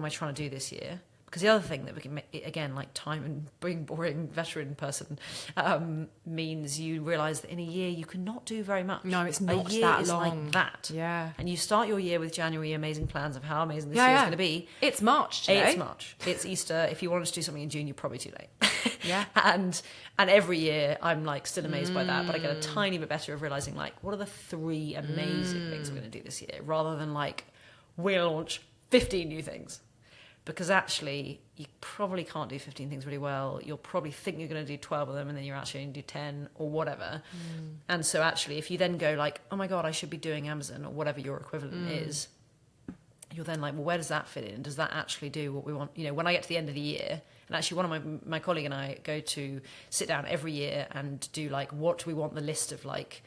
trying to do this year? Because the other thing that we can make, again, like time and being boring veteran person, means you realise that in a year you cannot do very much. No, it's not a year that is long. like that. Yeah. And you start your year with January amazing plans of how amazing this year is going to be. It's March today. It's March. It's Easter. If you wanted to do something in June, you're probably too late. Yeah. And every year I'm like still amazed by that, but I get a tiny bit better of realising like, what are the 3 amazing things we're going to do this year, rather than like, we'll launch 15 new things. Because actually, you probably can't do 15 things really well. You'll probably think you're going to do 12 of them, and then you're actually going to do 10 or whatever. And so actually, if you then go like, oh my God, I should be doing Amazon or whatever your equivalent is, you're then like, well, where does that fit in? Does that actually do what we want? When I get to the end of the year, and actually one of my colleague and I go to sit down every year and do like, what do we want the list of like,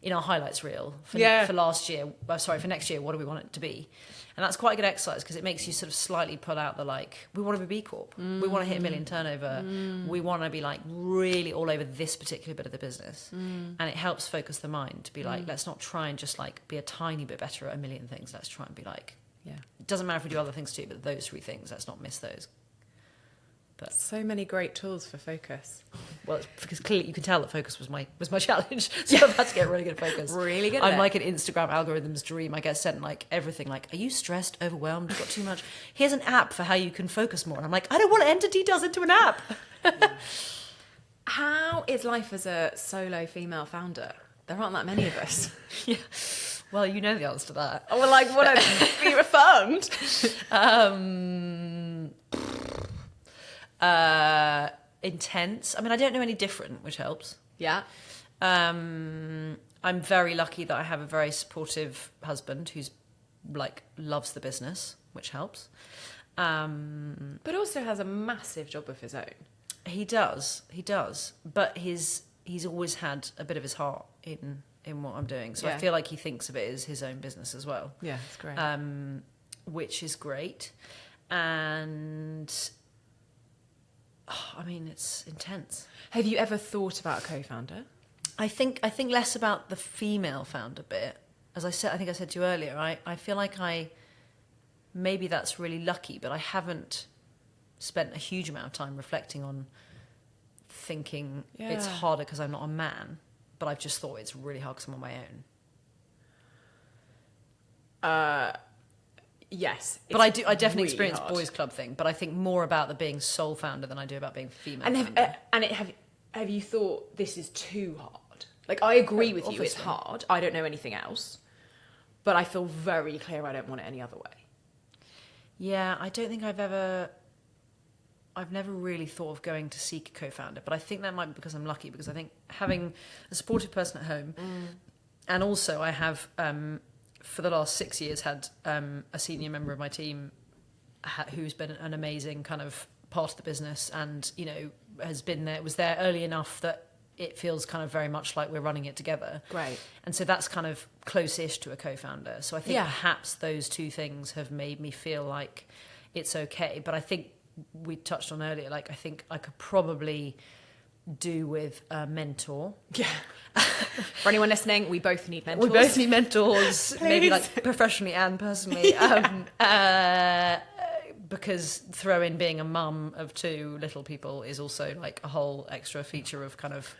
in our highlights reel for last year, for next year, what do we want it to be? And that's quite a good exercise because it makes you sort of slightly pull out the like, we want to be B-corp. We want to hit 1 million turnover. We want to be like really all over this particular bit of the business. And it helps focus the mind to be like, let's not try and just like be a tiny bit better at 1 million things. Let's try and be like, it doesn't matter if we do other things too, but those 3 things, let's not miss those. But so many great tools for focus. Well, it's because clearly you can tell that focus was my challenge. So I've had to get really good at focus. Really good at I'm it. like an Instagram algorithm's dream. I get sent like everything like, are you stressed, overwhelmed, got too much? Here's an app for how you can focus more. And I'm like, I don't want to enter details into an app. How is life as a solo female founder? There aren't that many of us. Yeah. Well, you know the answer to that. Oh, well, like, want to be refund? Intense. I mean, I don't know any different, which helps. Yeah. I'm very lucky that I have a very supportive husband who's like loves the business, which helps. But also has a massive job of his own. He does. But he's always had a bit of his heart in what I'm doing. So I feel like he thinks of it as his own business as well. Yeah, it's great. Which is great. And I mean, it's intense. Have you ever thought about a co-founder? I think less about the female founder bit. As I said, I think I said to you earlier, I feel like maybe that's really lucky, but I haven't spent a huge amount of time reflecting on thinking it's harder because I'm not a man, but I've just thought it's really hard because I'm on my own. Yes. But I definitely really experience hard. boys club thing, but I think more about the being sole founder than I do about being female And founder. have you thought this is too hard? Like, I agree with you, it's Obviously. hard. I don't know anything else. But I feel very clear I don't want it any other way. Yeah, I don't think I've never really thought of going to seek a co-founder, but I think that might be because I'm lucky, because I think having a supportive person at home, and also I have, for the last 6 years, had a senior member of my team who's been an amazing kind of part of the business, and, you know, was there early enough that it feels kind of very much like we're running it together. Great. And so that's kind of close-ish to a co-founder. So I think perhaps those 2 things have made me feel like it's okay. But I think we touched on earlier, like, I think I could probably do with a mentor. Yeah. For anyone listening, we both need mentors. We both need mentors, maybe like professionally and personally. Because throw in being a mum of 2 little people is also like a whole extra feature of kind of,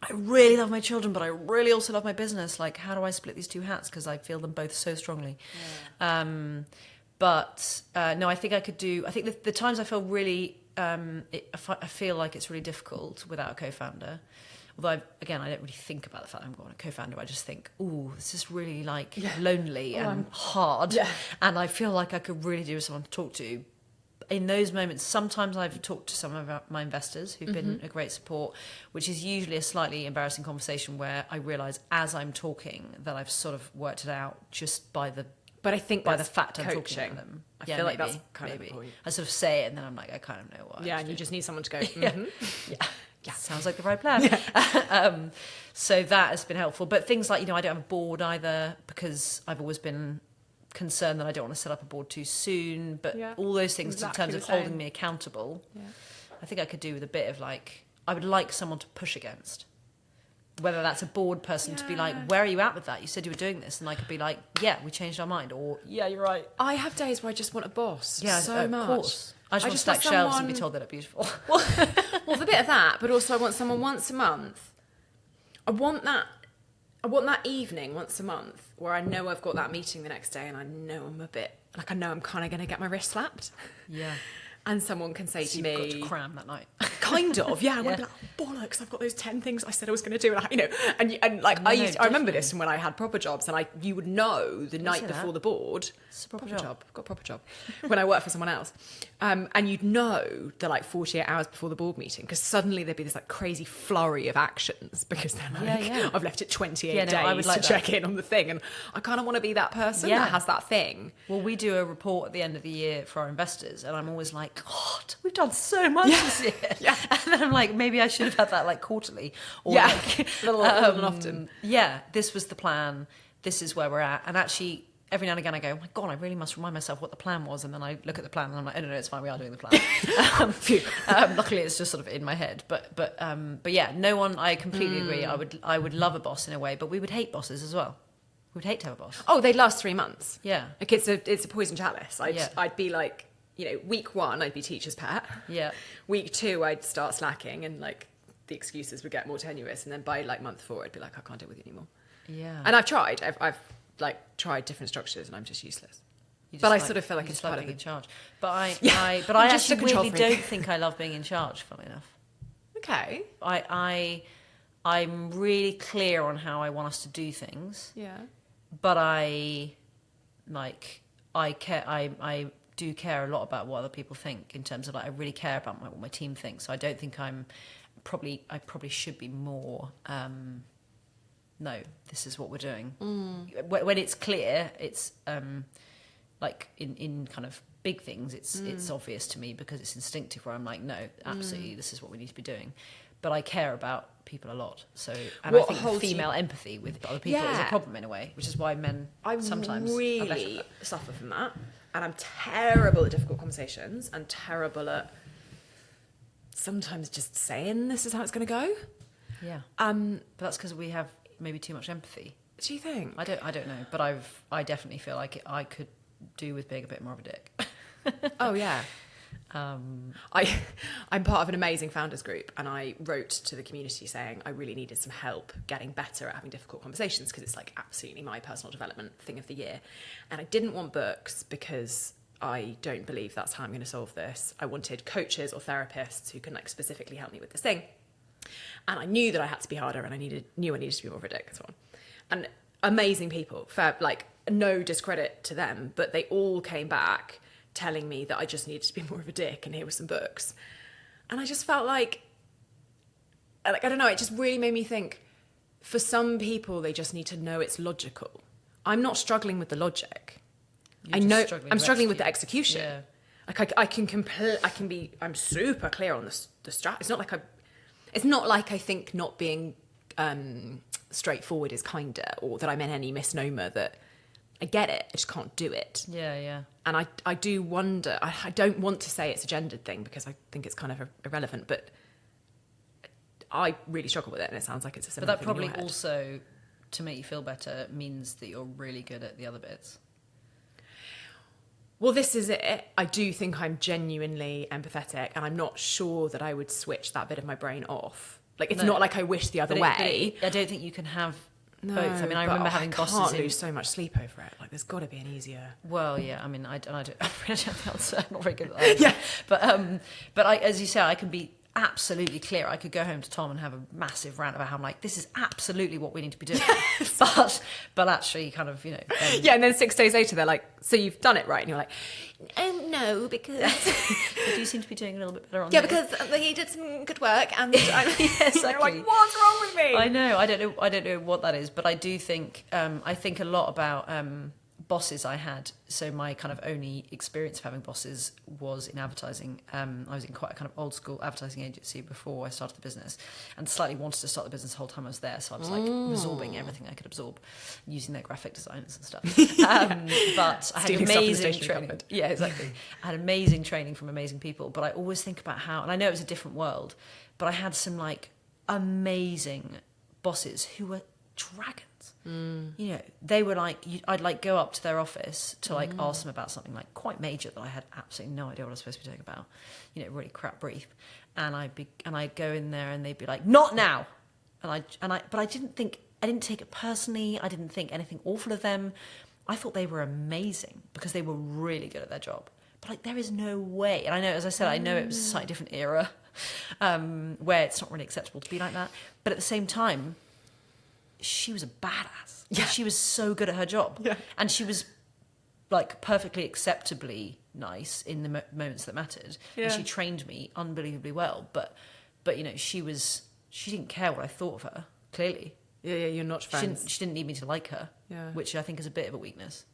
I really love my children, but I really also love my business. Like, how do I split these 2 hats? Because I feel them both so strongly. Yeah. No, I think I could do, I think the times I feel really I feel like it's really difficult without a co-founder. Although, again, I don't really think about the fact that I'm going a co-founder. I just think, oh, this is really like lonely and hard. Yeah. And I feel like I could really do with someone to talk to. In those moments, sometimes I've talked to some of my investors who've been a great support, which is usually a slightly embarrassing conversation where I realise as I'm talking that I've sort of worked it out just by the... But I think by the fact I'm talking to them. I feel like that's kind of the point. I sort of say it and then I'm like, I kind of know what. Yeah, and you just need someone to go, Yeah, sounds like the right plan. So that has been helpful. But things like, I don't have a board either because I've always been concerned that I don't want to set up a board too soon. But all those things in terms of holding me accountable, I think I could do with a bit of like, I would like someone to push against. Whether that's a board person to be like, where are you at with that? You said you were doing this. And I could be like, yeah, we changed our mind. Or, yeah, you're right. I have days where I just want a boss so much. Of course. I just want to stack shelves and be told that they're beautiful. Well, a bit of that, but also I want someone once a month. I want that evening once a month where I know I've got that meeting the next day and I know I'm I'm kind of going to get my wrist slapped. Yeah. And someone can say to me... You've got to cram that night. Kind of, yeah. I want to be like, bollocks, I've got those 10 things I said I was going to do. I remember this from when I had proper jobs and you would know the night before the board... It's a proper job. I've got a proper job. When I worked for someone else. And you'd know the 48 hours before the board meeting because suddenly there'd be this crazy flurry of actions because they're like, I've left it 28 days to check in on the thing. And I kind of want to be that person that has that thing. Well, we do a report at the end of the year for our investors and I'm always like, God, we've done so much this year. Yeah. And then I'm like, maybe I should have had that quarterly. Or a little often. Yeah, this was the plan. This is where we're at. And actually... every now and again I go, oh my God, I really must remind myself what the plan was. And then I look at the plan and I'm like, oh, no, it's fine. We are doing the plan. Luckily, it's just sort of in my head. But yeah, no one, I completely agree. I would love a boss in a way, but we would hate bosses as well. We would hate to have a boss. Oh, they'd last 3 months. Yeah. Like it's a poison chalice. I'd be like, week 1, I'd be teacher's pet. Yeah. Week 2, I'd start slacking and the excuses would get more tenuous. And then by month 4, I'd be like, I can't deal with you anymore. Yeah. And I've tried. I've tried different structures and I'm just useless. But I sort of feel like it's part of being in charge. But I actually really don't think I love being in charge, funnily enough. Okay. I'm really clear on how I want us to do things. Yeah. But I do care a lot about what other people think in terms of I really care about what my team thinks. So I don't think I probably should be more no, this is what we're doing. When it's clear, it's in kind of big things, it's obvious to me because it's instinctive where I'm like, no, absolutely, this is what we need to be doing. But I care about people a lot. So, and I think the female empathy with other people is a problem in a way, which is why men sometimes really suffer from that. And I'm terrible at difficult conversations and terrible at sometimes just saying this is how it's going to go. Yeah. But that's because we have maybe too much empathy. Do you think? I don't know, but I definitely feel like I could do with being a bit more of a dick. Oh yeah. I'm part of an amazing founders group and I wrote to the community saying I really needed some help getting better at having difficult conversations because it's absolutely my personal development thing of the year. And I didn't want books because I don't believe that's how I'm going to solve this. I wanted coaches or therapists who can specifically help me with this thing. And I knew that I had to be harder and I knew I needed to be more of a dick and so on. And amazing people, no discredit to them, but they all came back telling me that I just needed to be more of a dick and here were some books. And I just felt like I don't know, it just really made me think, for some people, they just need to know it's logical. I'm not struggling with the logic. I'm struggling with the execution. Yeah. I'm super clear on the strat. It's not like I think not being straightforward is kinder or that I'm in any misnomer that I get it, I just can't do it. Yeah, yeah. And I do wonder, I don't want to say it's a gendered thing because I think it's kind of irrelevant, but I really struggle with it and it sounds like it's a similar thing. But that probably also, to make you feel better, means that you're really good at the other bits. Well, this is it. I do think I'm genuinely empathetic and I'm not sure that I would switch that bit of my brain off. It's not like I wish the other way. I don't think you can have No, both. I mean, I remember having bosses. I can't lose so much sleep over it. Like, there's got to be an easier. Well, yeah. I mean, I don't I'm not very good at that. Yeah, but as you say, I can be absolutely clear. I could go home to Tom and have a massive rant about how I'm like, this is absolutely what we need to be doing. but actually, kind of, yeah, and then 6 days later, they're like, so you've done it right, and you're like, oh no, because but you seem to be doing a little bit better on. Yeah, because he did some good work, and exactly. You're like, what's wrong with me? I know. I don't know what that is, but I do think I think a lot about bosses I had. So my kind of only experience of having bosses was in advertising. I was in quite a kind of old school advertising agency before I started the business, and slightly wanted to start the business the whole time I was there. So I was like absorbing everything I could absorb, using their graphic designers and stuff. But I had amazing training. Yeah, exactly. I had amazing training from amazing people. But I always think about how, and I know it was a different world, but I had some like amazing bosses who were dragons. They were like, I'd like go up to their office to like ask them about something like quite major that I had absolutely no idea what I was supposed to be doing about, really crap brief, and I'd go in there and they'd be like, not now, but I didn't take it personally. I didn't think anything awful of them. I thought they were amazing because they were really good at their job. But like, there is no way, and I know, as I said, I know it was a slightly different era where it's not really acceptable to be like that, but at the same time, she was a badass. Yeah. She was so good at her job. Yeah. And she was like perfectly acceptably nice in the moments that mattered. Yeah. And she trained me unbelievably well. But she didn't care what I thought of her, clearly. Yeah, you're not friends. She didn't need me to like her, which I think is a bit of a weakness.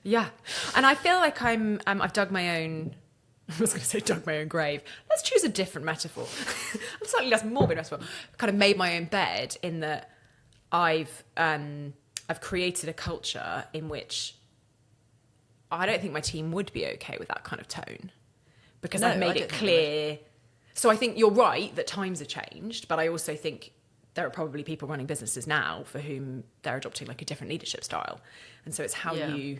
Yeah. And I feel like I've dug my own... I was going to say dug my own grave. Let's choose a different metaphor. I'm slightly less morbid metaphor. Kind of made my own bed in that I've created a culture in which I don't think my team would be okay with that kind of tone, because I've made it clear. So I think you're right that times have changed, but I also think there are probably people running businesses now for whom they're adopting like a different leadership style, and so it's how you.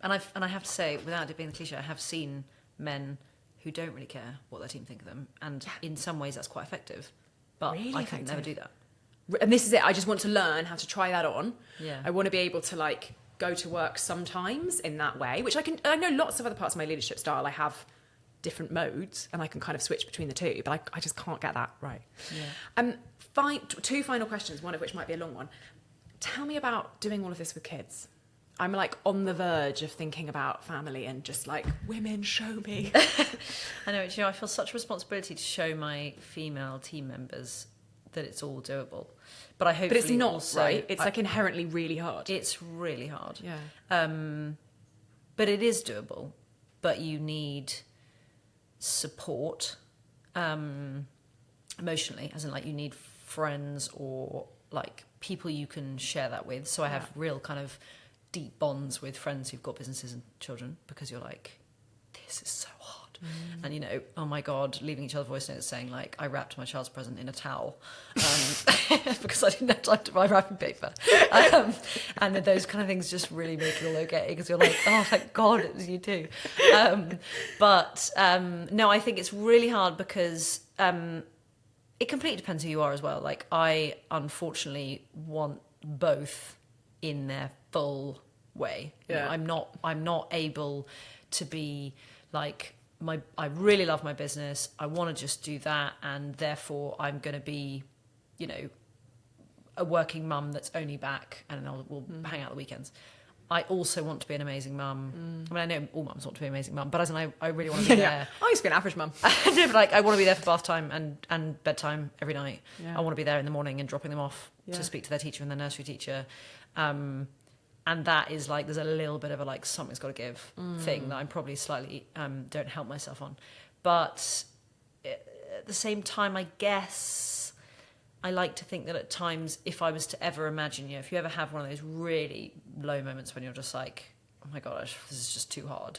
And I have to say, without it being the cliche, I have seen men who don't really care what their team think of them, and in some ways that's quite effective. But really I could never do that. And this is it. I just want to learn how to try that on. Yeah. I want to be able to like go to work sometimes in that way, which I know lots of other parts of my leadership style. I have different modes and I can kind of switch between the two, but I just can't get that right. Yeah. Two final questions, one of which might be a long one. Tell me about doing all of this with kids. I'm like on the verge of thinking about family and just like, women, show me. I know, I feel such a responsibility to show my female team members that it's all doable, but I hope. But it's not also, right. It's like inherently really hard. It's really hard. Yeah. But it is doable. But you need support, emotionally, as in like you need friends or like people you can share that with. So I have real kind of deep bonds with friends who've got businesses and children, because you're like, this is so hard. And oh my god, leaving each other voice notes saying like, I wrapped my child's present in a towel because I didn't have time to buy wrapping paper, and those kind of things just really make it all okay, because you're like, oh thank god it was you too. But no, I think it's really hard because it completely depends who you are as well. Like, I unfortunately want both in their full way. I'm not able to be like, I really love my business, I want to just do that, and therefore I'm going to be, a working mum that's only back and we'll hang out the weekends. I also want to be an amazing mum. I mean, I know all mums want to be an amazing mum, but as in I really want to be there. I used to be an average mum. No, but like, I want to be there for bath time and bedtime every night. I want to be there in the morning and dropping them off to speak to their teacher and their nursery teacher. And that is like, there's a little bit of a like, something's got to give thing that I'm probably slightly don't help myself on. But at the same time, I guess I like to think that at times, if I was to ever imagine, if you ever have one of those really low moments when you're just like, oh my gosh, this is just too hard.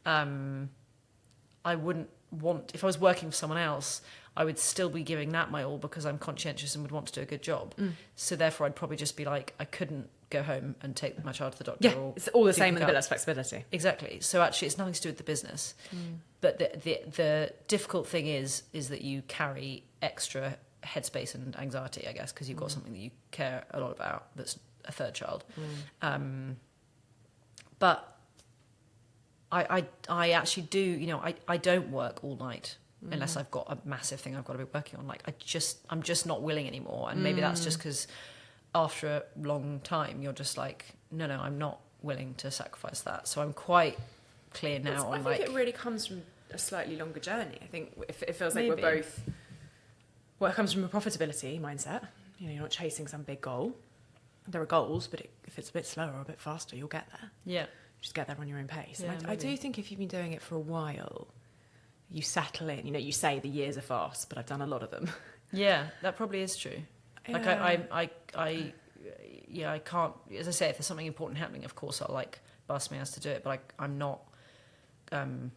I wouldn't want, if I was working for someone else, I would still be giving that my all because I'm conscientious and would want to do a good job. So therefore I'd probably just be like, I couldn't go home and take my child to the doctor. Or it's all the same with a bit less flexibility. Exactly. So actually it's nothing to do with the business. But the difficult thing is that you carry extra headspace and anxiety, I guess, because you've got something that you care a lot about that's a third child. But I actually do, you know, I don't work all night unless I've got a massive thing I've got to be working on. Like I'm just not willing anymore. And maybe that's just because after a long time, you're just like, no, I'm not willing to sacrifice that. So I'm quite clear now on, I think it really comes from a slightly longer journey. I think it feels like Maybe. we're both, well, it comes from a profitability mindset. You know, you're not chasing some big goal. There are goals, but if it's a bit slower or a bit faster, you'll get there. Yeah. Just get there on your own pace. Yeah, And I do think if you've been doing it for a while, you settle in. You know, you say the years are fast, but I've done a lot of them. Yeah, that probably is true. Like I can't, as I say, if there's something important happening, of course I'll like bust my ass to do it, but I'm not going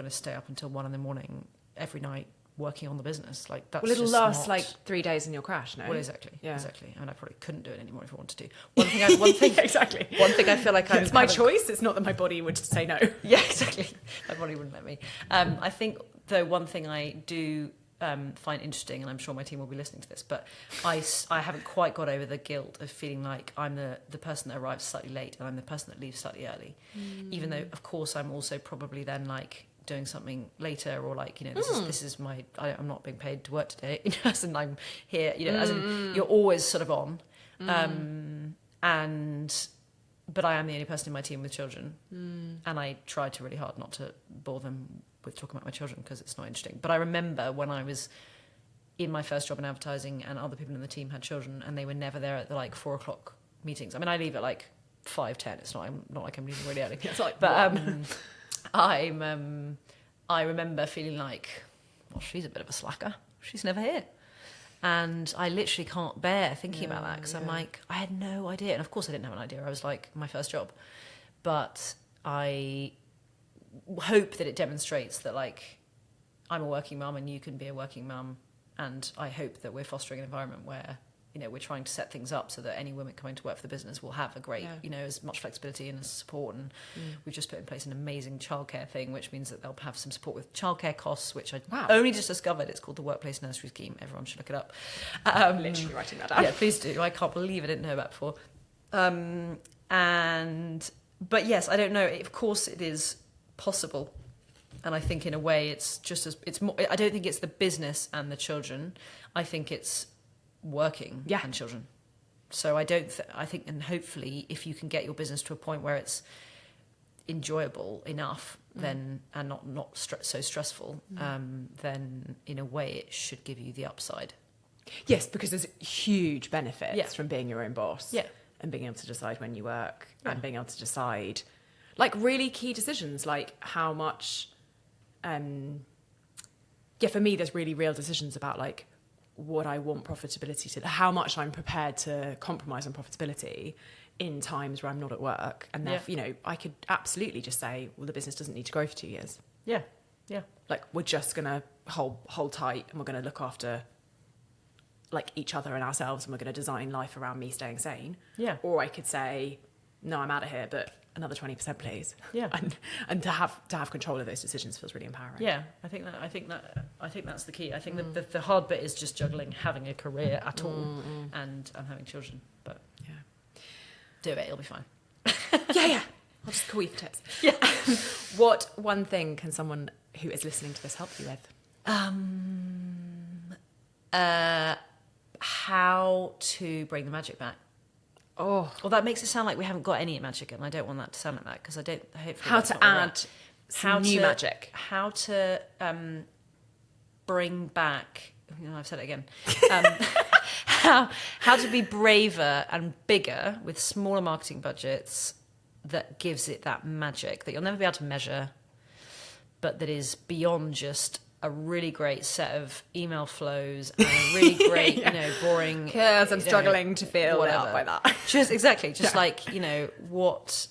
to stay up until 1 a.m. every night working on the business. Like that's, well, it'll just last not... like 3 days and you'll crash. No, well, exactly. Yeah, exactly. I mean, I probably couldn't do it anymore if I wanted to. One thing exactly. One thing I feel like it's my choice. It's not that my body would say no. Yeah, exactly. My body wouldn't let me. I think though one thing I do find interesting, and I'm sure my team will be listening to this, but I haven't quite got over the guilt of feeling like I'm the person that arrives slightly late and I'm the person that leaves slightly early, even though of course I'm also probably then like doing something later, or like, you know, this is my, I'm not being paid to work today, as in I'm here, you know, as in you're always sort of on, but I am the only person in my team with children, and I try to really hard not to bore them with talking about my children because it's not interesting. But I remember when I was in my first job in advertising and other people in the team had children and they were never there at the like 4 o'clock meetings. I mean, I leave at like 5:10. It's not like I'm leaving really early. It's like, but I remember feeling like, well, she's a bit of a slacker. She's never here. And I literally can't bear thinking about that because I'm like, I had no idea. And of course I didn't have an idea. I was like, my first job. But I hope that it demonstrates that like I'm a working mum and you can be a working mum. And I hope that we're fostering an environment where, you know, we're trying to set things up so that any women coming to work for the business will have a great, you know, as much flexibility and as support. And we've just put in place an amazing childcare thing, which means that they'll have some support with childcare costs, which I only just discovered. It's called the Workplace Nursery Scheme. Everyone should look it up. Literally writing that down. Yeah, please do. I can't believe I didn't know that before. But yes, I don't know. Of course it is possible. And I think in a way it's just as, it's more, I don't think it's the business and the children. I think it's working and children. So I think, and hopefully if you can get your business to a point where it's enjoyable enough, then, and not so stressful, then in a way it should give you the upside. Yes, because there's huge benefits from being your own boss. Yeah. And being able to decide when you work and being able to decide like really key decisions, like how much, for me, there's really real decisions about like what I want profitability to, how much I'm prepared to compromise on profitability in times where I'm not at work. And therefore, you know, I could absolutely just say, well, the business doesn't need to grow for 2 years. Yeah. Yeah. Like we're just going to hold tight and we're going to look after like each other and ourselves and we're going to design life around me staying sane. Yeah. Or I could say, no, I'm out of here, but another 20%, please. Yeah. And to have control of those decisions feels really empowering. Yeah, I think that's the key. I think that the hard bit is just juggling having a career at all and having children. But do it, it'll be fine. Yeah. I'll just call you for tips. Yeah. What one thing can someone who is listening to this help you with? How to bring the magic back. Oh, well, that makes it sound like we haven't got any magic, and I don't want that to sound like that because I don't. Hopefully, how to add some new magic. How to bring back. You know, I've said it again. How to be braver and bigger with smaller marketing budgets that gives it that magic that you'll never be able to measure, but that is beyond just a really great set of email flows and a really great, you know, boring... Yes, I'm struggling to feel out by that. Just like, you know, what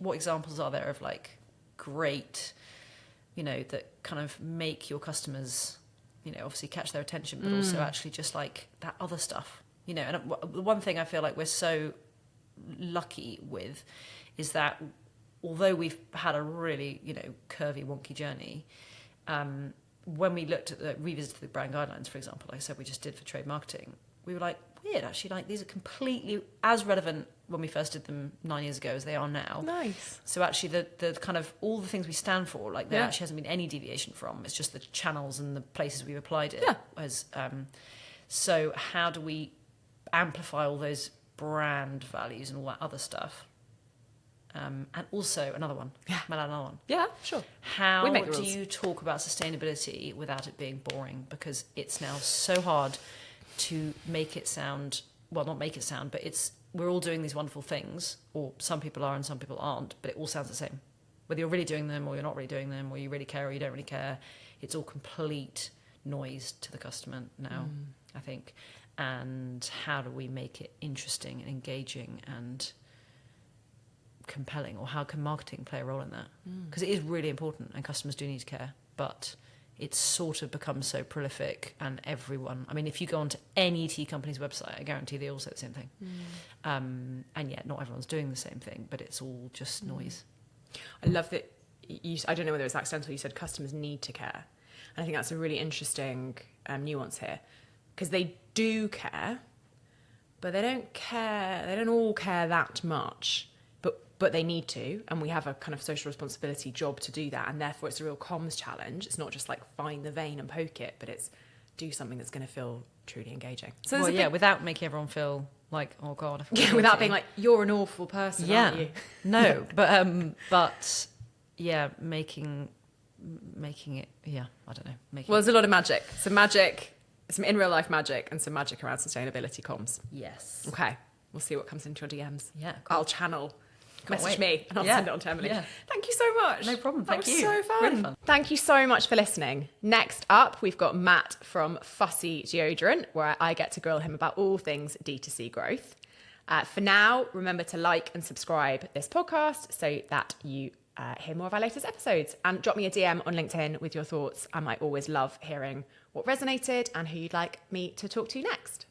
examples are there of like great, you know, that kind of make your customers, you know, obviously catch their attention, but also actually just like that other stuff, you know. And the one thing I feel like we're so lucky with is that although we've had a really, you know, curvy, wonky journey, when we looked at revisited the brand guidelines, for example, like I said we just did for trade marketing, we were like, weird, actually, like these are completely as relevant when we first did them 9 years ago as they are now. Nice. So actually the kind of all the things we stand for, like there actually hasn't been any deviation from. It's just the channels and the places we've applied it. As so how do we amplify all those brand values and all that other stuff? And also another one. Yeah. May I add another one? Yeah, sure. How We make the do rules. you talk about sustainability without it being boring? Because it's now so hard to make it sound, well, not make it sound, but we're all doing these wonderful things, or some people are and some people aren't, but it all sounds the same. Whether you're really doing them or you're not really doing them, or you really care or you don't really care, it's all complete noise to the customer now, I think. And how do we make it interesting and engaging and compelling, or how can marketing play a role in that? Because it is really important and customers do need to care, but it's sort of become so prolific, and everyone, I mean, if you go onto any tea company's website, I guarantee they all say the same thing. And yet not everyone's doing the same thing, but it's all just noise. I love that I don't know whether it's accidental, you said customers need to care. And I think that's a really interesting nuance here, because they do care, but they don't all care that much. But they need to, and we have a kind of social responsibility job to do that, and therefore it's a real comms challenge. It's not just like find the vein and poke it, but it's do something that's going to feel truly engaging. So without making everyone feel like, oh God, I forgot without being like, you're an awful person, aren't you? No, but yeah, making it, I don't know. Well, there's a lot of magic. Some in real life magic, and some magic around sustainability comms. Yes. Okay, we'll see what comes into your DMs. Yeah, cool. I'll channel. Can't Message wait. me and I'll send it on to Emily. Yeah. Thank you so much. No problem. Thank you. That was so fun. Really fun. Thank you so much for listening. Next up, we've got Matt from Fussy Deodorant, where I get to grill him about all things D2C growth. For now, remember to like and subscribe this podcast so that you hear more of our latest episodes. And drop me a DM on LinkedIn with your thoughts. I might always love hearing what resonated and who you'd like me to talk to next.